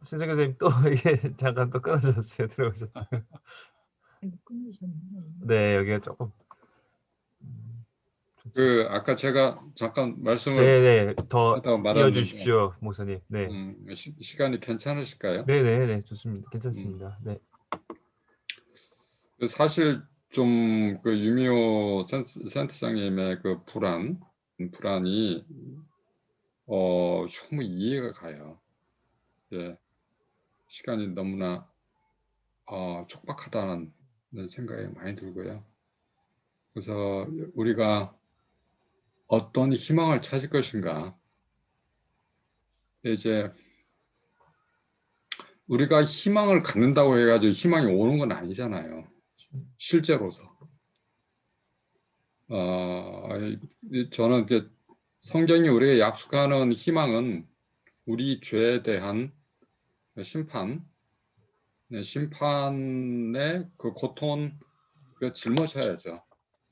Speaker 2: 신승 교수님 또 이게 잠깐 또 끊어졌어요. 들어오셨다.
Speaker 1: 끊으셨나요?
Speaker 2: 네, 여기가 조금.
Speaker 5: 그 아까 제가 잠깐 말씀을
Speaker 2: 네네, 더
Speaker 5: 하다가 말았는데
Speaker 2: 이어주십시오, 목사님. 네.
Speaker 5: 시간이 괜찮으실까요?
Speaker 2: 네네네, 좋습니다. 괜찮습니다. 네.
Speaker 5: 사실 좀 그 유미호 센터장님의 그 불안이 너무 이해가 가요. 예, 시간이 너무나 촉박하다는 생각이 많이 들고요. 그래서 우리가 어떤 희망을 찾을 것인가, 이제 우리가 희망을 갖는다고 해가지고 희망이 오는 건 아니잖아요. 실제로서. 저는 성경이 우리에게 약속하는 희망은 우리 죄에 대한 심판의 그 고통은 짊어져야죠.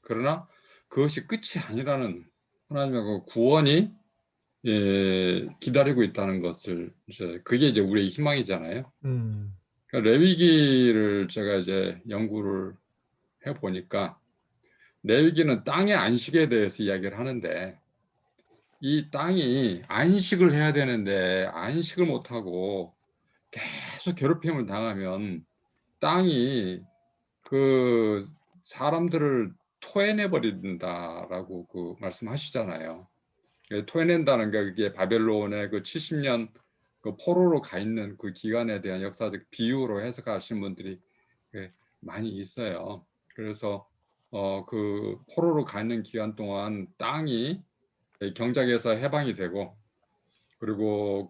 Speaker 5: 그러나 그것이 끝이 아니라는 하나님의 그 구원이 기다리고 있다는 것을 그게 이제 우리의 희망이잖아요. 그러니까 레위기를 제가 이제 연구를 해보니까 레위기는 땅의 안식에 대해서 이야기를 하는데 이 땅이 안식을 해야 되는데 안식을 못하고 계속 괴롭힘을 당하면 땅이 그 사람들을 토해내 버린다라고 그 말씀하시잖아요. 토해낸다는 게 그게 바벨론의 그 70년 그 포로로 가 있는 그 기간에 대한 역사적 비유로 해석하신 분들이 많이 있어요. 그래서 그 포로로 가 있는 기간 동안 땅이 경작에서 해방이 되고, 그리고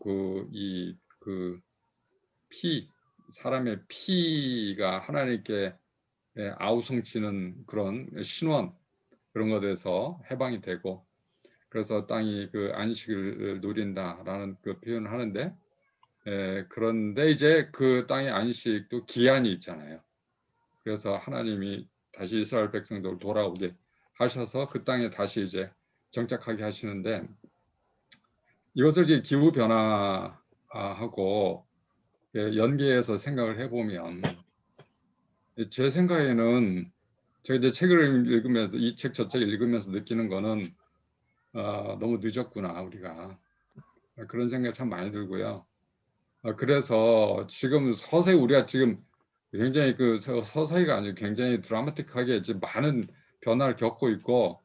Speaker 5: 사람의 피가 하나님께 아우성치는 그런 신원, 그런 것에서 해방이 되고, 그래서 땅이 그 안식을 누린다라는 그 표현을 하는데, 그런데 이제 그 땅의 안식도 기한이 있잖아요. 그래서 하나님이 다시 이스라엘 백성들 돌아오게 하셔서 그 땅에 다시 이제 정착하게 하시는데, 이것을 이제 기후 변화하고 연계해서 생각을 해보면, 제 생각에는 제가 이제 책을 읽으면서 이 책 저 책 읽으면서 느끼는 거는 너무 늦었구나 우리가, 그런 생각이 참 많이 들고요. 그래서 지금 서서히 우리가 지금 굉장히 서서히가 아니고 굉장히 드라마틱하게 이제 많은 변화를 겪고 있고,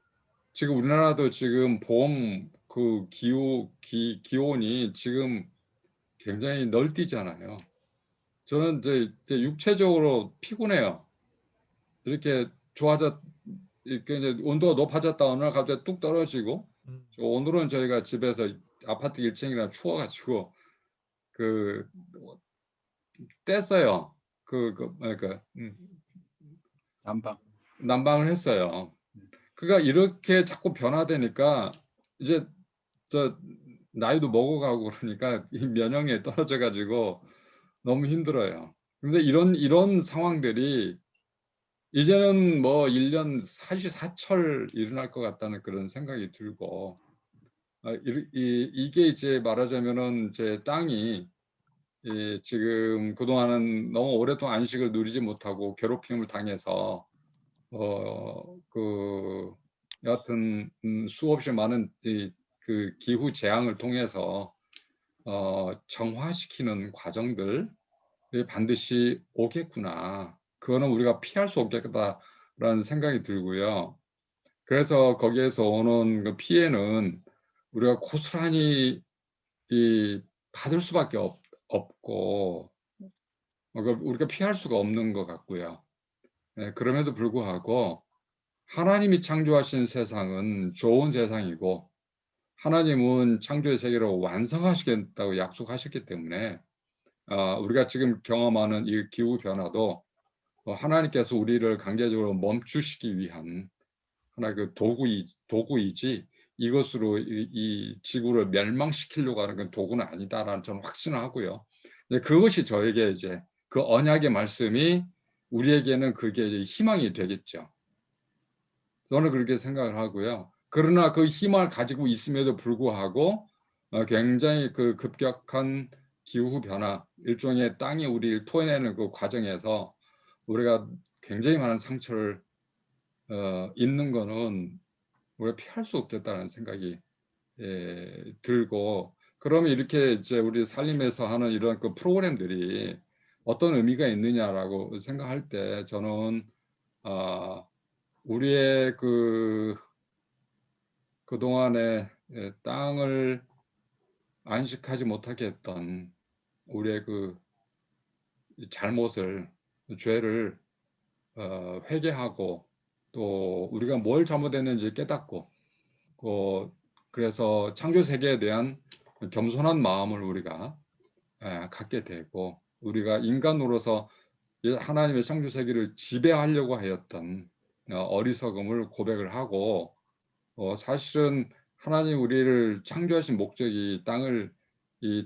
Speaker 5: 지금 우리나라도 지금 봄 그 기온이 지금 굉장히 널뛰잖아요. 저는 이제 육체적으로 피곤해요. 이렇게 이렇게 이제 온도가 높아졌다 어느 날 갑자기 뚝 떨어지고, 오늘은 저희가 집에서 아파트 1층이라 추워가지고 뗐어요. 난방을 했어요. 그러니까 이렇게 자꾸 변화되니까 이제 나이도 먹어가고 그러니까 이 면역력이 떨어져가지고 너무 힘들어요. 근데 이런 상황들이 이제는 뭐 1년 사시사철 일어날 것 같다는 그런 생각이 들고, 이게 이제 말하자면은 제 땅이 지금 그동안은 너무 오랫동안 안식을 누리지 못하고 괴롭힘을 당해서 여하튼 수없이 많은 그 기후 재앙을 통해서 정화시키는 과정들이 반드시 오겠구나. 그거는 우리가 피할 수 없겠다라는 생각이 들고요. 그래서 거기에서 오는 그 피해는 우리가 고스란히 받을 수밖에 없고, 우리가 피할 수가 없는 것 같고요. 그럼에도 불구하고 하나님이 창조하신 세상은 좋은 세상이고 하나님은 창조의 세계를 완성하시겠다고 약속하셨기 때문에 우리가 지금 경험하는 이 기후 변화도 하나님께서 우리를 강제적으로 멈추시기 위한 하나의 그 도구이지 이것으로 이 지구를 멸망시키려고 하는 건 도구는 아니다라는 저는 확신을 하고요. 그것이 저에게 이제 그 언약의 말씀이 우리에게는 그게 이제 희망이 되겠죠. 저는 그렇게 생각을 하고요. 그러나 그 희망을 가지고 있음에도 불구하고 굉장히 그 급격한 기후 변화, 일종의 땅이 우리를 토해내는 그 과정에서 우리가 굉장히 많은 상처를 입는 거는 우리가 피할 수 없겠다는 생각이 들고, 그러면 이렇게 이제 우리 살림에서 하는 이런 그 프로그램들이 어떤 의미가 있느냐라고 생각할 때 저는 우리의 그동안에 땅을 안식하지 못하게 했던 우리의 그 잘못을, 죄를 회개하고 또 우리가 뭘 잘못했는지 깨닫고 그래서 창조 세계에 대한 겸손한 마음을 우리가 갖게 되고, 우리가 인간으로서 하나님의 창조 세계를 지배하려고 하였던 어리석음을 고백을 하고, 사실은 하나님 우리를 창조하신 목적이 땅을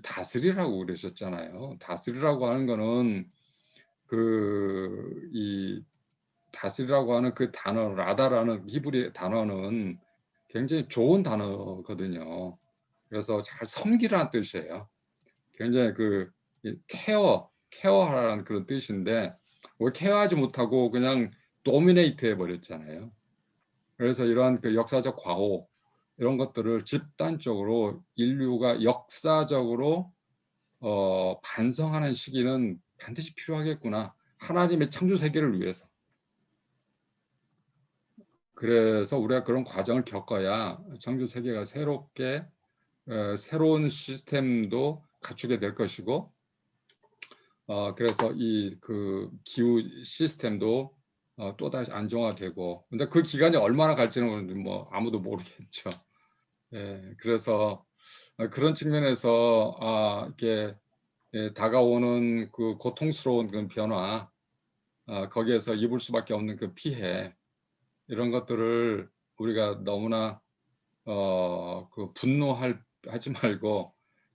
Speaker 5: 다스리라고 그러셨잖아요. 다스리라고 하는 거는 이 다스리라고 하는 그 단어, 라다라는 히브리 단어는 굉장히 좋은 단어거든요. 그래서 잘 섬기라는 뜻이에요. 굉장히 케어하라는 그런 뜻인데, 뭐 케어하지 못하고 그냥 도미네이트 해버렸잖아요. 그래서 이러한 그 역사적 과오, 이런 것들을 집단적으로 인류가 역사적으로 반성하는 시기는 반드시 필요하겠구나. 하나님의 창조 세계를 위해서. 그래서 우리가 그런 과정을 겪어야 창조 세계가 새롭게 새로운 시스템도 갖추게 될 것이고, 그래서 그 기후 시스템도 또다시 안정화되고, 근데 그 기간이 얼마나 갈지는 뭐 아무도 모르겠죠. 그래서 그런 측면에서 이렇게 다가오는 그 고통스러운 그 변화, 거기에서 입을 수밖에 없는 그 피해, 이런 것들을 우리가 너무나 분노하지 말고,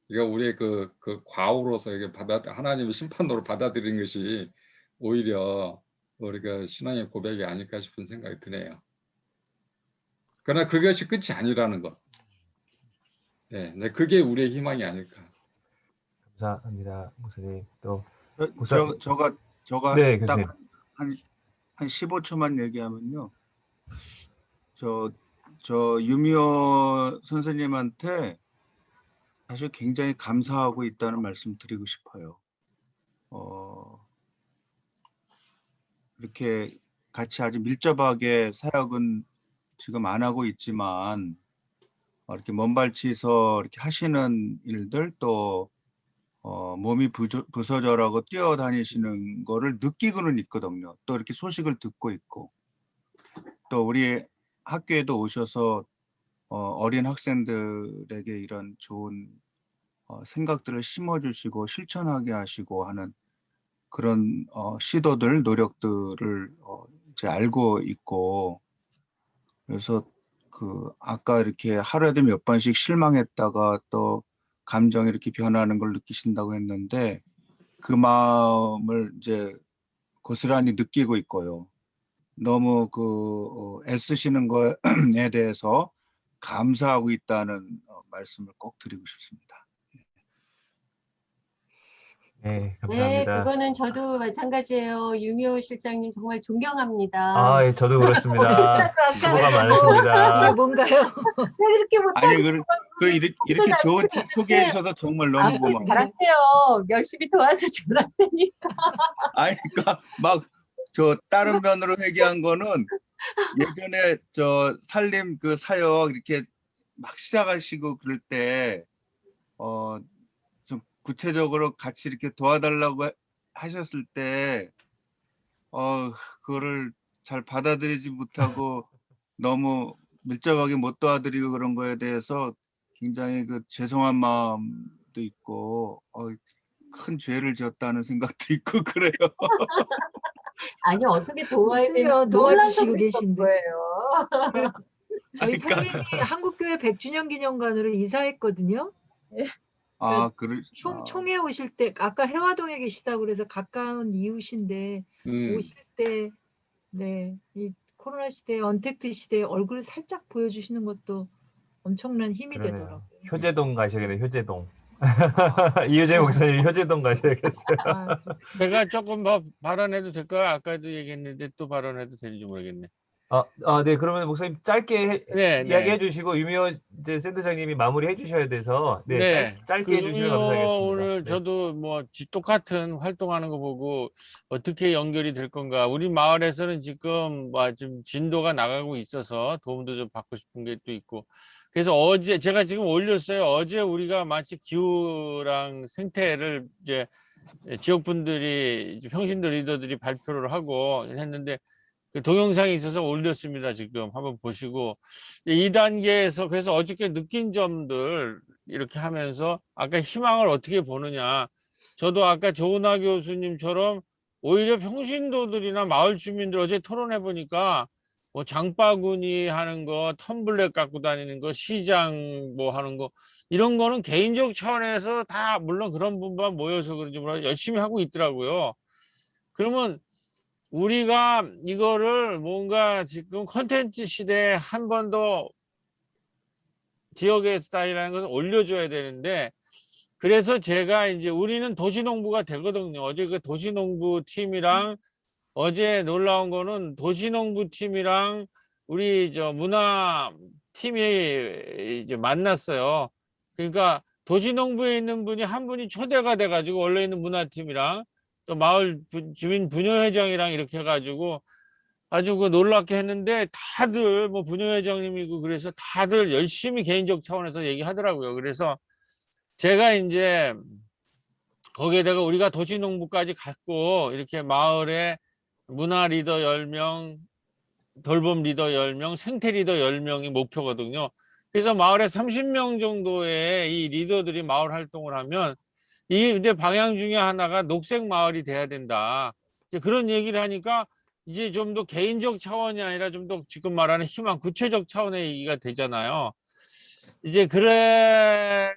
Speaker 5: 이거 우리의 그 과오로서 이게 하나님의 심판으로 받아들이는 것이 오히려 우리가 신앙의 고백이 아닐까 싶은 생각이 드네요. 그러나 그것이 끝이 아니라는 것. 네, 그게 우리의 희망이 아닐까.
Speaker 2: 감사합니다, 목사님. 또
Speaker 3: 저가
Speaker 2: 네, 교수님.
Speaker 3: 딱 한 15초만 얘기하면요. 저 유미호 선생님한테 사실 굉장히 감사하고 있다는 말씀 드리고 싶어요. 이렇게 같이 아주 밀접하게 사역은 지금 안 하고 있지만, 이렇게 먼발치서 이렇게 하시는 일들, 또 몸이 부서져라고 뛰어다니시는 거를 느끼고는 있거든요. 또 이렇게 소식을 듣고 있고, 또 우리 학교에도 오셔서 어린 학생들에게 이런 좋은 생각들을 심어주시고 실천하게 하시고 하는 그런 시도들, 노력들을 이제 알고 있고, 그래서 아까 이렇게 하루에도 몇 번씩 실망했다가 또 감정이 이렇게 변하는 걸 느끼신다고 했는데, 그 마음을 이제 고스란히 느끼고 있고요. 너무 애쓰시는 거에 대해서 감사하고 있다는 말씀을 꼭 드리고 싶습니다.
Speaker 2: 네,
Speaker 8: 네,
Speaker 2: 감사합니다.
Speaker 8: 그거는 저도 마찬가지예요. 유미호 실장님 정말 존경합니다.
Speaker 2: 예, 저도 그렇습니다.
Speaker 8: 아까
Speaker 2: 수고가 많으십니다.
Speaker 1: 이게 뭔가요?
Speaker 8: 왜 이렇게 못하는
Speaker 3: 아니 이렇게 좋은 책 소개해 주셔서 정말 너무 고마워요.
Speaker 8: 잘하세요. 열심히 도와서 잘하니까.
Speaker 3: 아니 그러니까 막 다른 면으로 얘기한 거는, 예전에 살림 사역 이렇게 막 시작하시고 그럴 때 좀 구체적으로 같이 이렇게 도와달라고 하셨을 때 그거를 잘 받아들이지 못하고 너무 밀접하게 못 도와드리고 그런 거에 대해서 굉장히 그 죄송한 마음도 있고 큰 죄를 지었다는 생각도 있고 그래요.
Speaker 8: 아니 어떻게 도와야 되는지
Speaker 1: 무슨요
Speaker 8: 몰라서
Speaker 1: 도와주시고
Speaker 8: 그랬던
Speaker 1: 계신데.
Speaker 8: 거예요.
Speaker 1: 저희
Speaker 3: 그러니까
Speaker 1: 선생님이 한국교회 100주년 기념관으로 이사했거든요.
Speaker 3: 아,
Speaker 1: 총회 오실 때 아까 해화동에 계시다고 그래서 가까운 이웃인데 오실 때 네, 이 코로나 시대에 언택트 시대에 얼굴 살짝 보여주시는 것도 엄청난 힘이
Speaker 2: 그러네요.
Speaker 1: 되더라고요.
Speaker 2: 효제동 가셔야겠네요. 효제동. 이효재 목사님 효제동 가셔야겠어요.
Speaker 1: 아,
Speaker 4: 제가 조금 더 발언해도 될까요? 아까도 얘기했는데 또 발언해도 되는지 모르겠네.
Speaker 2: 네. 그러면 목사님 짧게
Speaker 4: 네,
Speaker 2: 이야기해
Speaker 4: 네.
Speaker 2: 주시고 유미호 이제 센터장님이 마무리해 주셔야 돼서 네,
Speaker 4: 네.
Speaker 2: 짧게 해주시면 감사하겠습니다.
Speaker 4: 오늘
Speaker 2: 네.
Speaker 4: 저도 뭐 똑같은 활동하는 거 보고 어떻게 연결이 될 건가. 우리 마을에서는 지금 좀 진도가 나가고 있어서 도움도 좀 받고 싶은 게 또 있고. 그래서 어제 제가 지금 올렸어요. 어제 우리가 마치 기후랑 생태를 이제 지역 분들이 평신도 리더들이 발표를 하고 했는데 그 동영상이 있어서 올렸습니다. 지금 한번 보시고 2단계에서 그래서 어저께 느낀 점들 이렇게 하면서 아까 희망을 어떻게 보느냐. 저도 아까 조은하 교수님처럼 오히려 평신도들이나 마을 주민들 어제 토론해 보니까 뭐 장바구니 하는 거, 텀블렛 갖고 다니는 거, 시장 뭐 하는 거 이런 거는 개인적 차원에서 다 물론 그런 분만 모여서 그런지 몰라도 열심히 하고 있더라고요. 그러면 우리가 이거를 뭔가 지금 컨텐츠 시대에 한 번 더 지역의 스타일이라는 것을 올려줘야 되는데 그래서 제가 이제 우리는 도시농부가 되거든요. 어제 그 도시농부 팀이랑 어제 놀라운 거는 도시농부 팀이랑 우리 문화 팀이 이제 만났어요. 그러니까 도시농부에 있는 분이 한 분이 초대가 돼가지고 원래 있는 문화팀이랑 또 마을 주민 부녀회장이랑 이렇게 해가지고 아주 그 놀랍게 했는데 다들 뭐 부녀회장님이고 그래서 다들 열심히 개인적 차원에서 얘기하더라고요. 그래서 제가 이제 거기에다가 우리가 도시농부까지 갖고 이렇게 마을에 문화 리더 10명, 돌봄 리더 10명, 생태 리더 10명이 목표거든요. 그래서 마을에 30명 정도의 이 리더들이 마을 활동을 하면 이제 방향 중에 하나가 녹색 마을이 돼야 된다. 이제 그런 얘기를 하니까 이제 좀 더 개인적 차원이 아니라 좀 더 지금 말하는 희망, 구체적 차원의 얘기가 되잖아요. 이제 그런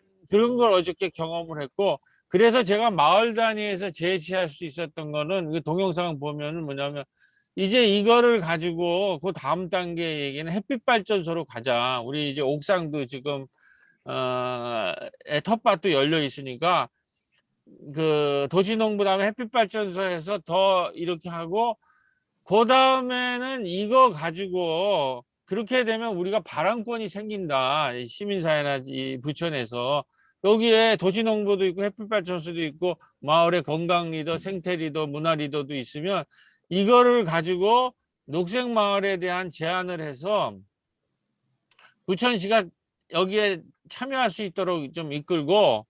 Speaker 4: 걸 어저께 경험을 했고 그래서 제가 마을 단위에서 제시할 수 있었던 거는 그 동영상 보면은 뭐냐면 이제 이거를 가지고 그 다음 단계 얘기는 햇빛 발전소로 가자. 우리 이제 옥상도 지금 텃밭도 열려 있으니까 그 도시농부 다음에 햇빛발전소에서 더 이렇게 하고 그 다음에는 이거 가지고 그렇게 되면 우리가 발언권이 생긴다. 시민사회나 이 부천에서 여기에 도시농부도 있고 햇빛발전소도 있고 마을의 건강 리더, 생태 리더, 문화 리더도 있으면 이거를 가지고 녹색마을에 대한 제안을 해서 부천시가 여기에 참여할 수 있도록 좀 이끌고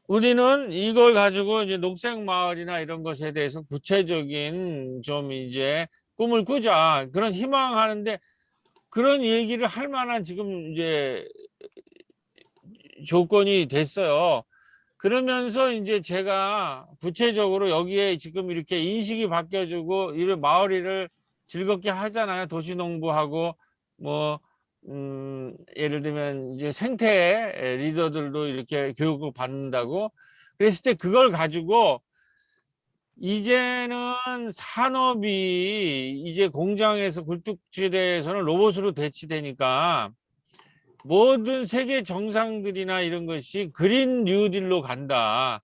Speaker 4: 우리는 이걸 가지고 이제 녹색 마을이나 이런 것에 대해서 구체적인 좀 이제 꿈을 꾸자 그런 희망하는데 그런 얘기를 할 만한 지금 이제 조건이 됐어요. 그러면서 이제 제가 구체적으로 여기에 지금 이렇게 인식이 바뀌어지고 이런 마을을 즐겁게 하잖아요. 도시농부하고 뭐 예를 들면 이제 생태 리더들도 이렇게 교육을 받는다고 그랬을 때 그걸 가지고 이제는 산업이 이제 공장에서 굴뚝지대에서는 로봇으로 대치되니까 모든 세계 정상들이나 이런 것이 그린 뉴딜로 간다.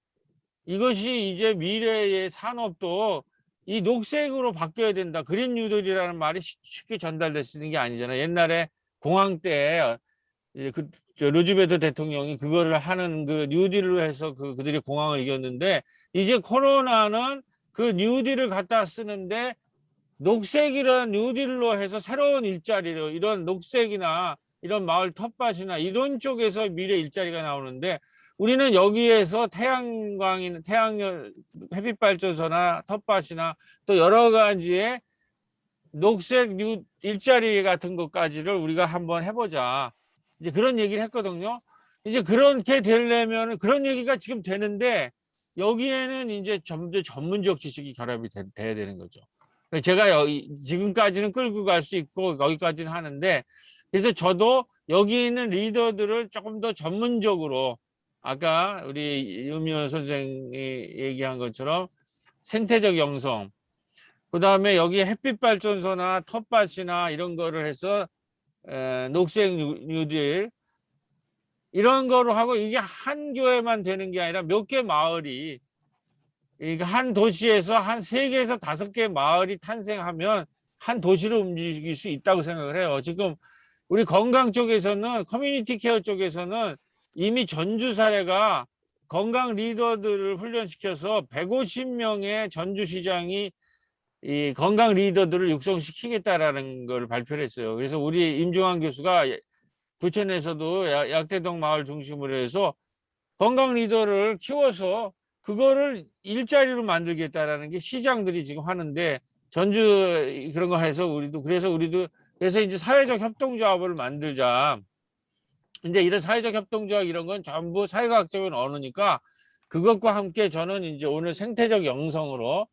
Speaker 4: 이것이 이제 미래의 산업도 이 녹색으로 바뀌어야 된다. 그린 뉴딜이라는 말이 쉽게 전달될 수 있는 게 아니잖아요. 옛날에 공항 때 루즈벨트 대통령이 그거를 하는 그 뉴딜로 해서 그들이 공항을 이겼는데 이제 코로나는 그 뉴딜을 갖다 쓰는데 녹색이라는 뉴딜로 해서 새로운 일자리로 이런 녹색이나 이런 마을 텃밭이나 이런 쪽에서 미래 일자리가 나오는데 우리는 여기에서 태양광이나 햇빛 발전소나 텃밭이나 또 여러 가지의 녹색 일자리 같은 것까지를 우리가 한번 해보자. 이제 그런 얘기를 했거든요. 이제 그렇게 되려면 그런 얘기가 지금 되는데 여기에는 이제 전문적 지식이 결합이 돼야 되는 거죠. 제가 지금까지는 끌고 갈 수 있고 여기까지는 하는데, 그래서 저도 여기 있는 리더들을 조금 더 전문적으로 아까 우리 유미원 선생이 얘기한 것처럼 생태적 영성, 그 다음에 여기 햇빛 발전소나 텃밭이나 이런 거를 해서 녹색 뉴딜 이런 거로 하고, 이게 한 교회만 되는 게 아니라 몇 개 마을이, 한 도시에서 한 3개에서 5개 마을이 탄생하면 한 도시를 움직일 수 있다고 생각을 해요. 지금 우리 건강 쪽에서는, 커뮤니티 케어 쪽에서는 이미 전주 사례가 건강 리더들을 훈련시켜서 150명의 전주시장이 이 건강 리더들을 육성시키겠다라는 걸 발표를 했어요. 그래서 우리 임종환 교수가 부천에서도 약대동 마을 중심으로 해서 건강 리더를 키워서 그거를 일자리로 만들겠다라는 게 시장들이 지금 하는데, 전주 그런 거 해서 그래서 이제 사회적 협동조합을 만들자. 근데 이런 사회적 협동조합 이런 건 전부 사회과학적인 언어니까 그것과 함께 저는 이제 오늘 생태적 영성으로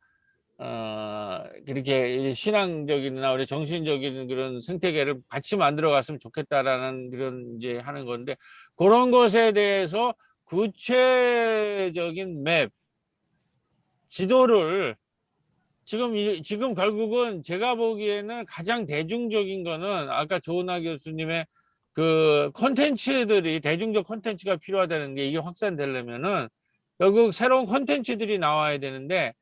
Speaker 4: 그렇게 신앙적이나 우리 정신적인 그런 생태계를 같이 만들어 갔으면 좋겠다라는 그런 이제 하는 건데, 그런 것에 대해서 구체적인 맵, 지도를 지금 결국은 제가 보기에는 가장 대중적인 거는 아까 조은하 교수님의 그 콘텐츠들이, 대중적 콘텐츠가 필요하다는 게, 이게 확산되려면은 결국 새로운 콘텐츠들이 나와야 되는데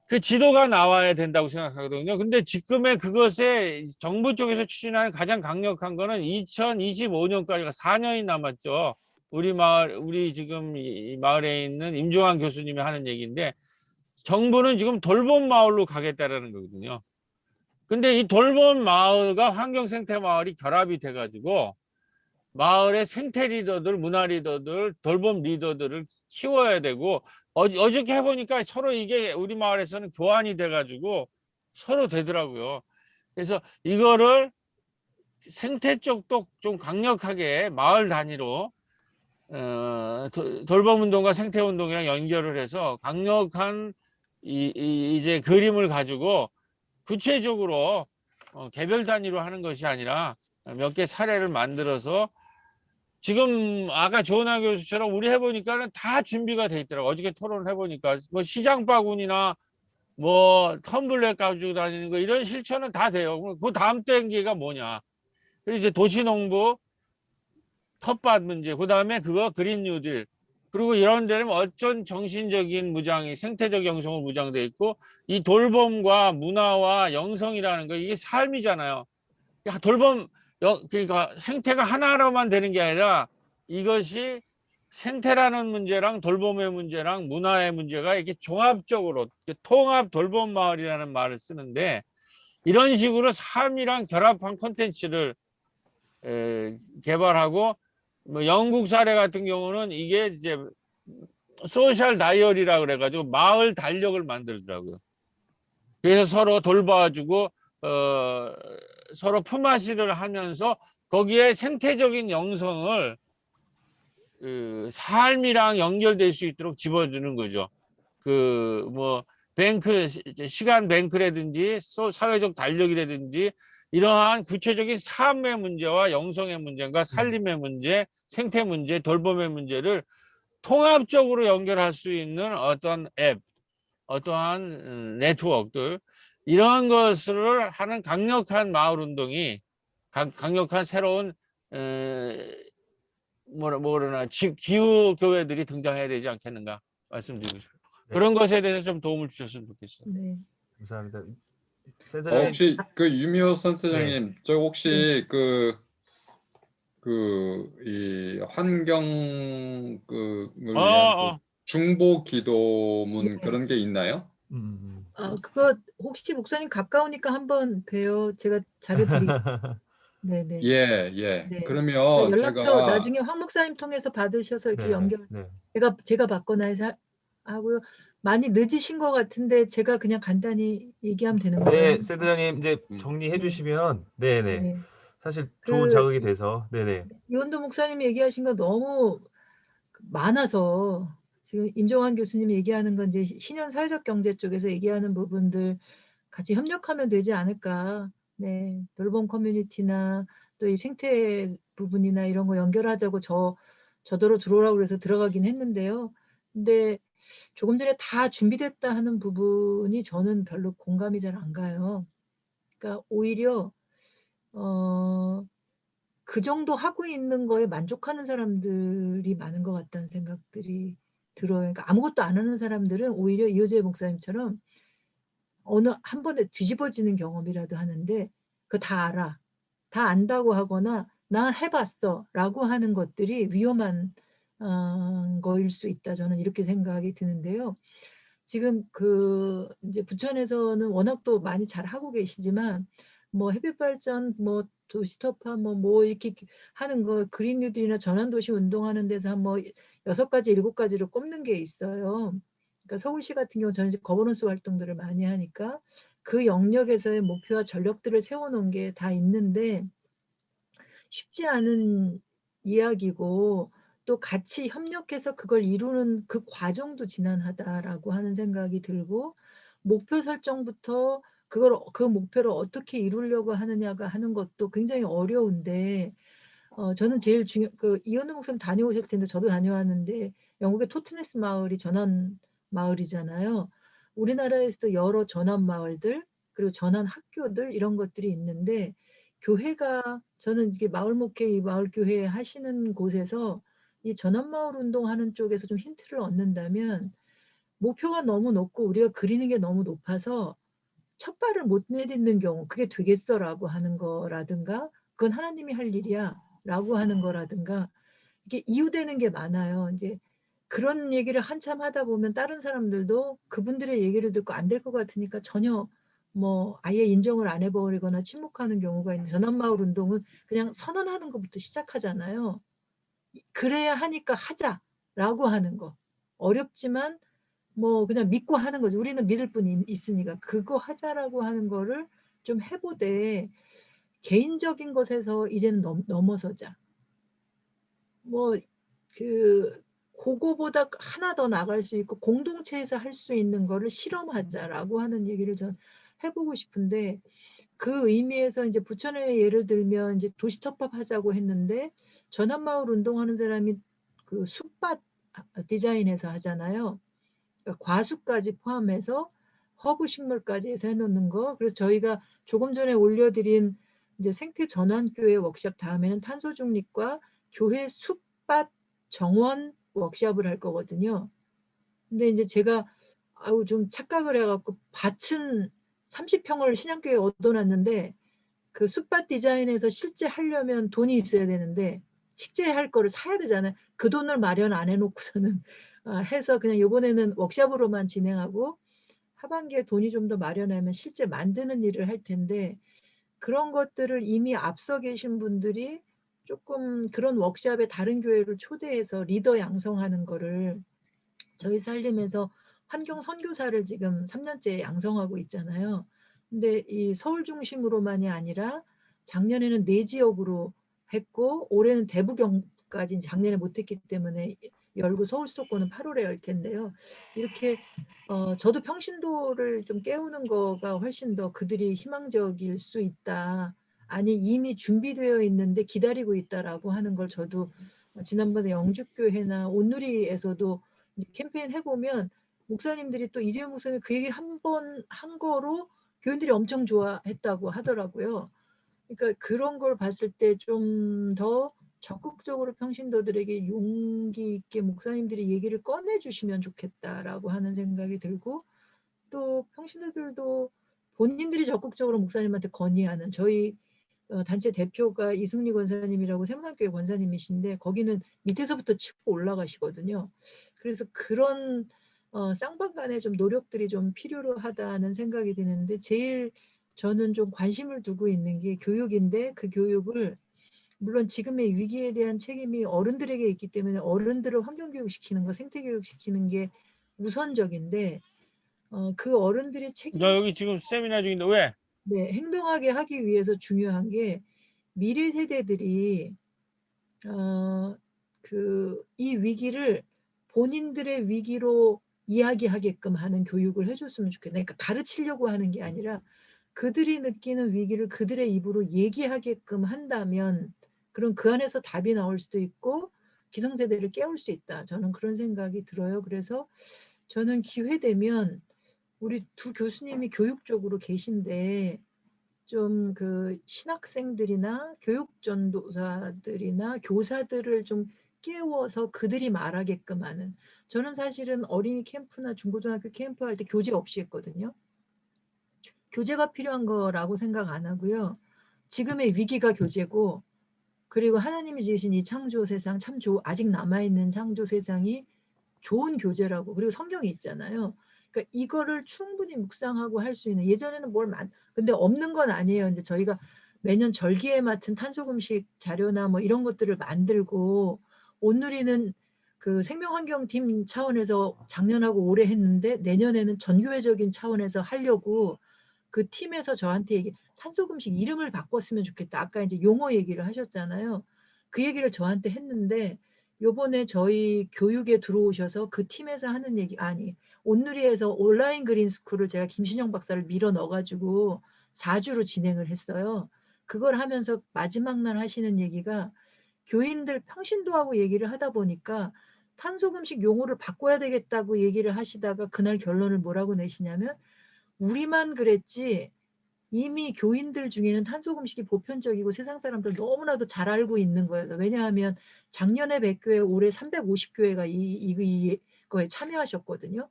Speaker 4: 그 지도가 나와야 된다고 생각하거든요. 근데 지금의 그것에 정부 쪽에서 추진하는 가장 강력한 거는 2025년까지가 4년이 남았죠. 우리 지금 이 마을에 있는 임종환 교수님이 하는 얘기인데, 정부는 지금 돌봄 마을로 가겠다라는 거거든요. 근데 이 돌봄 마을과 환경생태 마을이 결합이 돼가지고 마을의 생태 리더들, 문화 리더들, 돌봄 리더들을 키워야 되고, 어저께 해보니까 서로 이게 우리 마을에서는 교환이 돼가지고 서로 되더라고요. 그래서 이거를 생태 쪽도 좀 강력하게 마을 단위로 돌봄 운동과 생태 운동이랑 연결을 해서 강력한 이제 그림을 가지고 구체적으로 개별 단위로 하는 것이 아니라 몇 개 사례를 만들어서, 지금 아까 조은하 교수처럼 우리 해보니까는 다 준비가 돼 있더라고. 어저께 토론을 해보니까 뭐 시장 바구니나 뭐 텀블러 가지고 다니는 거 이런 실천은 다 돼요. 그 다음 단계가 뭐냐? 그리고 이제 도시농부 텃밭 문제, 그 다음에 그거 그린 뉴딜, 그리고 이런 데는 어쩐 정신적인 무장이, 생태적 영성으로 무장돼 있고, 이 돌봄과 문화와 영성이라는 거, 이게 삶이잖아요. 돌봄, 그러니까 생태가 하나로만 되는 게 아니라 이것이 생태라는 문제랑 돌봄의 문제랑 문화의 문제가 이렇게 종합적으로 통합 돌봄 마을이라는 말을 쓰는데, 이런 식으로 삶이랑 결합한 콘텐츠를 개발하고, 뭐 영국 사례 같은 경우는 이게 이제 소셜 다이어리라 그래가지고 마을 달력을 만들더라고요. 그래서 서로 돌봐주고 서로 품앗이를 하면서 거기에 생태적인 영성을 삶이랑 연결될 수 있도록 집어주는 거죠. 그 뭐 뱅크, 시간 뱅크라든지 사회적 달력이라든지 이러한 구체적인 삶의 문제와 영성의 문제과 살림의 문제, 생태 문제, 돌봄의 문제를 통합적으로 연결할 수 있는 어떤 앱, 어떠한 네트워크들, 이러한 것을 하는 강력한 마을 운동이, 강력한 새로운 뭐라나 기후 교회들이 등장해야 되지 않겠는가 말씀드리고 싶어요.
Speaker 2: 네.
Speaker 4: 그런 것에 대해서 좀 도움을 주셨으면 좋겠어요.
Speaker 1: 네.
Speaker 2: 감사합니다.
Speaker 5: 혹시 그 유미호 센터장님,
Speaker 2: 네.
Speaker 5: 저 혹시 이 환경 위한 중보 기도문
Speaker 1: 네.
Speaker 5: 그런 게 있나요?
Speaker 1: 그거 혹시 목사님 가까우니까 한번 뵈요. 제가 자료 드릴게요. 네네.
Speaker 5: 예.
Speaker 1: 네.
Speaker 5: 그러면
Speaker 1: 연락처
Speaker 5: 제가
Speaker 1: 나중에 황 목사님 통해서 받으셔서 이렇게
Speaker 2: 네,
Speaker 1: 연결.
Speaker 2: 네.
Speaker 1: 제가 받거나 해서 하고요. 많이 늦으신 것 같은데 제가 그냥 간단히 얘기하면 되는
Speaker 2: 네,
Speaker 1: 거예요?
Speaker 2: 센터장님 이제 정리해
Speaker 1: 네.
Speaker 2: 주시면 네네.
Speaker 1: 네.
Speaker 2: 사실 좋은
Speaker 1: 그
Speaker 2: 자극이 돼서 네네.
Speaker 1: 이원도 목사님이 얘기하신 거 너무 많아서 지금 임종환 교수님이 얘기하는 건 이제 신현 사회적 경제 쪽에서 얘기하는 부분들 같이 협력하면 되지 않을까. 네, 돌봄 커뮤니티나 또 이 생태 부분이나 이런 거 연결하자고 저더러 들어오라고 그래서 들어가긴 했는데요. 근데 조금 전에 다 준비됐다 하는 부분이 저는 별로 공감이 잘 안 가요. 그러니까 오히려 그 정도 하고 있는 거에 만족하는 사람들이 많은 것 같다는 생각들이 들어요. 그러니까 아무것도 안 하는 사람들은 오히려 이호재 목사님처럼 어느 한 번에 뒤집어지는 경험이라도 하는데 그거 다 알아. 다 안다고 하거나 난 해봤어라고 하는 것들이 위험한 거일 수 있다. 저는 이렇게 생각이 드는데요. 지금 그 이제 부천에서는 워낙 또 많이 잘 하고 계시지만 뭐 햇빛 발전, 뭐 도시터파, 뭐 이렇게 하는 거 그린 뉴딜이나 전환도시 운동하는 데서 한 뭐 6가지, 7가지를 꼽는 게 있어요. 그러니까 서울시 같은 경우 저는 이제 거버넌스 활동들을 많이 하니까 그 영역에서의 목표와 전력들을 세워놓은 게 다 있는데 쉽지 않은 이야기고 또 같이 협력해서 그걸 이루는 그 과정도 지난하다라고 하는 생각이 들고 목표 설정부터 그 목표를 어떻게 이루려고 하느냐가 하는 것도 굉장히 어려운데 저는 제일 그 이현우 목사님 다녀오셨을 텐데 저도 다녀왔는데 영국의 토트네스 마을이 전환 마을이잖아요. 우리나라에서도 여러 전환 마을들 그리고 전환 학교들 이런 것들이 있는데 교회가 저는 이게 마을 목회 이 마을 교회 하시는 곳에서 이 전환 마을 운동하는 쪽에서 좀 힌트를 얻는다면 목표가 너무 높고 우리가 그리는 게 너무 높아서 첫 발을 못 내딛는 경우 그게 되겠어라고 하는 거라든가 그건 하나님이 할 일이야라고 하는 거라든가 이게 이유되는 게 많아요. 이제 그런 얘기를 한참 하다 보면 다른 사람들도 그분들의 얘기를 듣고 안 될 것 같으니까 전혀 뭐 아예 인정을 안 해버리거나 침묵하는 경우가 있는 전환마을 운동은 그냥 선언하는 것부터 시작하잖아요. 그래야 하니까 하자라고 하는 거. 어렵지만 뭐 그냥 믿고 하는 거죠. 우리는 믿을 뿐 있으니까 그거 하자라고 하는 거를 좀 해보되 개인적인 것에서 이제는 넘어서자. 뭐 그거보다 하나 더 나갈 수 있고 공동체에서 할 수 있는 거를 실험하자라고 하는 얘기를 전 해보고 싶은데 그 의미에서 이제 부천의 예를 들면 이제 도시텃밥 하자고 했는데 전환마을 운동하는 사람이 그 숲밭 디자인해서 하잖아요. 그러니까 과수까지 포함해서 허브 식물까지 해서 해놓는 거. 그래서 저희가 조금 전에 올려드린 이제 생태 전환교회 워크숍 다음에는 탄소 중립과 교회 숲밭 정원 워크숍을 할 거거든요. 근데 이제 제가 좀 착각을 해갖고 밭은 30평을 신양교회에 얻어놨는데 그 숲밭 디자인에서 실제 하려면 돈이 있어야 되는데 실제 할 거를 사야 되잖아요. 그 돈을 마련 안 해놓고서는 해서 그냥 이번에는 워크숍으로만 진행하고 하반기에 돈이 좀 더 마련하면 실제 만드는 일을 할 텐데 그런 것들을 이미 앞서 계신 분들이 조금 그런 워크숍에 다른 교회를 초대해서 리더 양성하는 거를 저희 살림에서 환경 선교사를 지금 3년째 양성하고 있잖아요. 근데 이 서울 중심으로만이 아니라 작년에는 4지역으로 했고 올해는 대부경까지 작년에 못했기 때문에 열고 서울 수도권은 8월에 열 텐데요. 이렇게 저도 평신도를 좀 깨우는 거가 훨씬 더 그들이 희망적일 수 있다. 아니 이미 준비되어 있는데 기다리고 있다라고 하는 걸 저도 지난번에 영주교회나 온누리에서도 캠페인 해보면 목사님들이 또 이재용 목사님 그 얘기를 한 번 한 거로 교인들이 엄청 좋아했다고 하더라고요. 그러니까 그런 걸 봤을 때 좀 더 적극적으로 평신도들에게 용기 있게 목사님들이 얘기를 꺼내주시면 좋겠다라고 하는 생각이 들고 또 평신도들도 본인들이 적극적으로 목사님한테 건의하는 저희 단체 대표가 이승리 권사님이라고 세문학교의 권사님이신데 거기는 밑에서부터 치고 올라가시거든요. 그래서 그런 쌍방간의 좀 노력들이 좀 필요로 하다는 생각이 드는데 제일 저는 좀 관심을 두고 있는 게 교육인데 그 교육을 물론 지금의 위기에 대한 책임이 어른들에게 있기 때문에 어른들을 환경교육 시키는 거, 생태교육 시키는 게 우선적인데 그 어른들이
Speaker 4: 너 여기 지금 세미나 중인데 왜?
Speaker 1: 네, 행동하게 하기 위해서 중요한 게 미래 세대들이 이 위기를 본인들의 위기로 이야기하게끔 하는 교육을 해줬으면 좋겠다. 그러니까 가르치려고 하는 게 아니라 그들이 느끼는 위기를 그들의 입으로 얘기하게끔 한다면 그럼 그 안에서 답이 나올 수도 있고 기성세대를 깨울 수 있다. 저는 그런 생각이 들어요. 그래서 저는 기회 되면 우리 두 교수님이 교육 쪽으로 계신데 좀 그 신학생들이나 교육전도사들이나 교사들을 좀 깨워서 그들이 말하게끔 하는. 저는 사실은 어린이 캠프나 중고등학교 캠프 할 때 교재 없이 했거든요. 교재가 필요한 거라고 생각 안 하고요. 지금의 위기가 교재고 그리고 하나님이 지으신 이 창조 세상 참 아직 남아있는 창조 세상이 좋은 교재라고. 그리고 성경이 있잖아요. 그러니까 이거를 충분히 묵상하고 할 수 있는 예전에는 근데 없는 건 아니에요. 이제 저희가 매년 절기에 맞춘 탄소금식 자료나 뭐 이런 것들을 만들고 온누리는 그 생명환경팀 차원에서 작년하고 올해 했는데 내년에는 전교회적인 차원에서 하려고 그 팀에서 저한테 탄소금식 이름을 바꿨으면 좋겠다. 아까 이제 용어 얘기를 하셨잖아요. 그 얘기를 저한테 했는데 요번에 저희 교육에 들어오셔서 그 팀에서 하는 얘기 온누리에서 온라인 그린스쿨을 제가 김신영 박사를 밀어 넣어가지고 4주로 진행을 했어요. 그걸 하면서 마지막 날 하시는 얘기가 교인들 평신도하고 얘기를 하다 보니까 탄소금식 용어를 바꿔야 되겠다고 얘기를 하시다가 그날 결론을 뭐라고 내시냐면 우리만 그랬지 이미 교인들 중에는 탄소금식이 보편적이고 세상 사람들 너무나도 잘 알고 있는 거예요. 왜냐하면 작년에 100교회, 올해 350교회가 이거에 참여하셨거든요.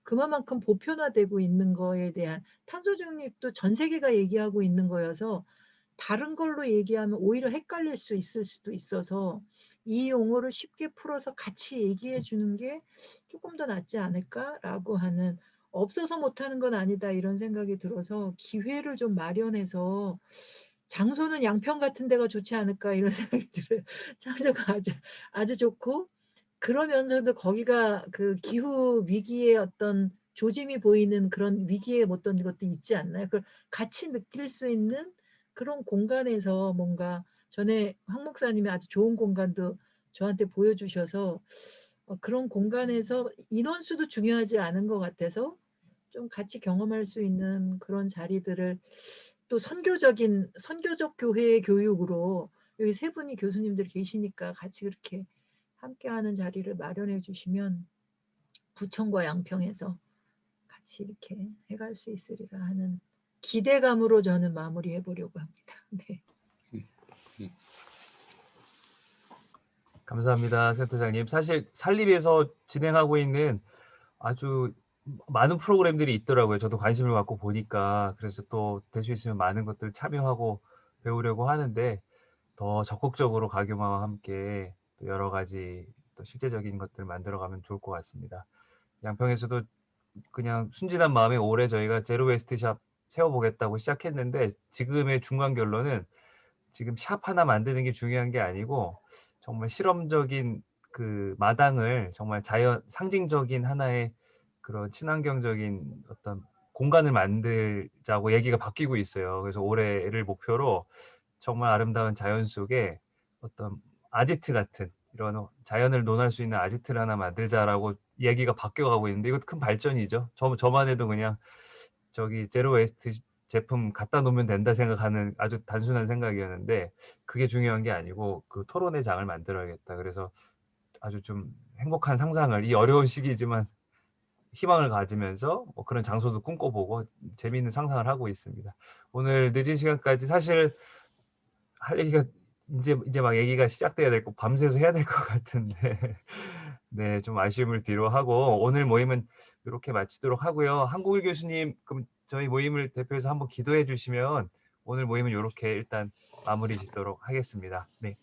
Speaker 1: 그만큼 보편화되고 있는 거에 대한 탄소 중립도 전 세계가 얘기하고 있는 거여서 다른 걸로 얘기하면 오히려 헷갈릴 수 있을 수도 있어서 이 용어를 쉽게 풀어서 같이 얘기해 주는 게 조금 더 낫지 않을까라고 하는 없어서 못하는 건 아니다 이런 생각이 들어서 기회를 좀 마련해서 장소는 양평 같은 데가 좋지 않을까 이런 생각이 들어요. 장소가 아주 좋고 그러면서도 거기가 그 기후 위기의 어떤 조짐이 보이는 그런 위기의 어떤 것도 있지 않나요? 그걸 같이 느낄 수 있는 그런 공간에서 뭔가 전에 황 목사님이 아주 좋은 공간도 저한테 보여주셔서 그런 공간에서 인원수도 중요하지 않은 것 같아서 좀 같이 경험할 수 있는 그런 자리들을 또 선교적 교회의 교육으로 여기 세 분이 교수님들 계시니까 같이 그렇게 함께하는 자리를 마련해 주시면 부천과 양평에서 같이 이렇게 해갈 수 있으리라 하는 기대감으로 저는 마무리해 보려고 합니다. 네.
Speaker 2: 감사합니다, 센터장님. 사실 산립에서 진행하고 있는 아주 많은 프로그램들이 있더라고요. 저도 관심을 갖고 보니까. 그래서 또 될 수 있으면 많은 것들 참여하고 배우려고 하는데 더 적극적으로 가교마와 함께 또 여러 가지 또 실제적인 것들 만들어가면 좋을 것 같습니다. 양평에서도 그냥 순진한 마음에 올해 저희가 제로 웨스트 샵 세워보겠다고 시작했는데 지금의 중간 결론은 지금 샵 하나 만드는 게 중요한 게 아니고 정말 실험적인 그 마당을 정말 상징적인 하나의 그런 친환경적인 어떤 공간을 만들자고 얘기가 바뀌고 있어요. 그래서 올해를 목표로 정말 아름다운 자연 속에 어떤 아지트 같은 이런 자연을 논할 수 있는 아지트를 하나 만들자라고 얘기가 바뀌어가고 있는데 이것도 큰 발전이죠. 저만 해도 그냥 저기 제로 웨스트 제품 갖다 놓으면 된다 생각하는 아주 단순한 생각이었는데 그게 중요한 게 아니고 그 토론의 장을 만들어야겠다. 그래서 아주 좀 행복한 상상을 이 어려운 시기지만 희망을 가지면서 뭐 그런 장소도 꿈꿔보고 재미있는 상상을 하고 있습니다. 오늘 늦은 시간까지 사실 할 얘기가 이제 막 얘기가 시작돼야 될 거 밤새서 해야 될 것 같은데 네, 좀 아쉬움을 뒤로 하고 오늘 모임은 이렇게 마치도록 하고요. 한국일 교수님 그럼 저희 모임을 대표해서 한번 기도해 주시면 오늘 모임은 이렇게 일단 마무리 짓도록 하겠습니다. 네.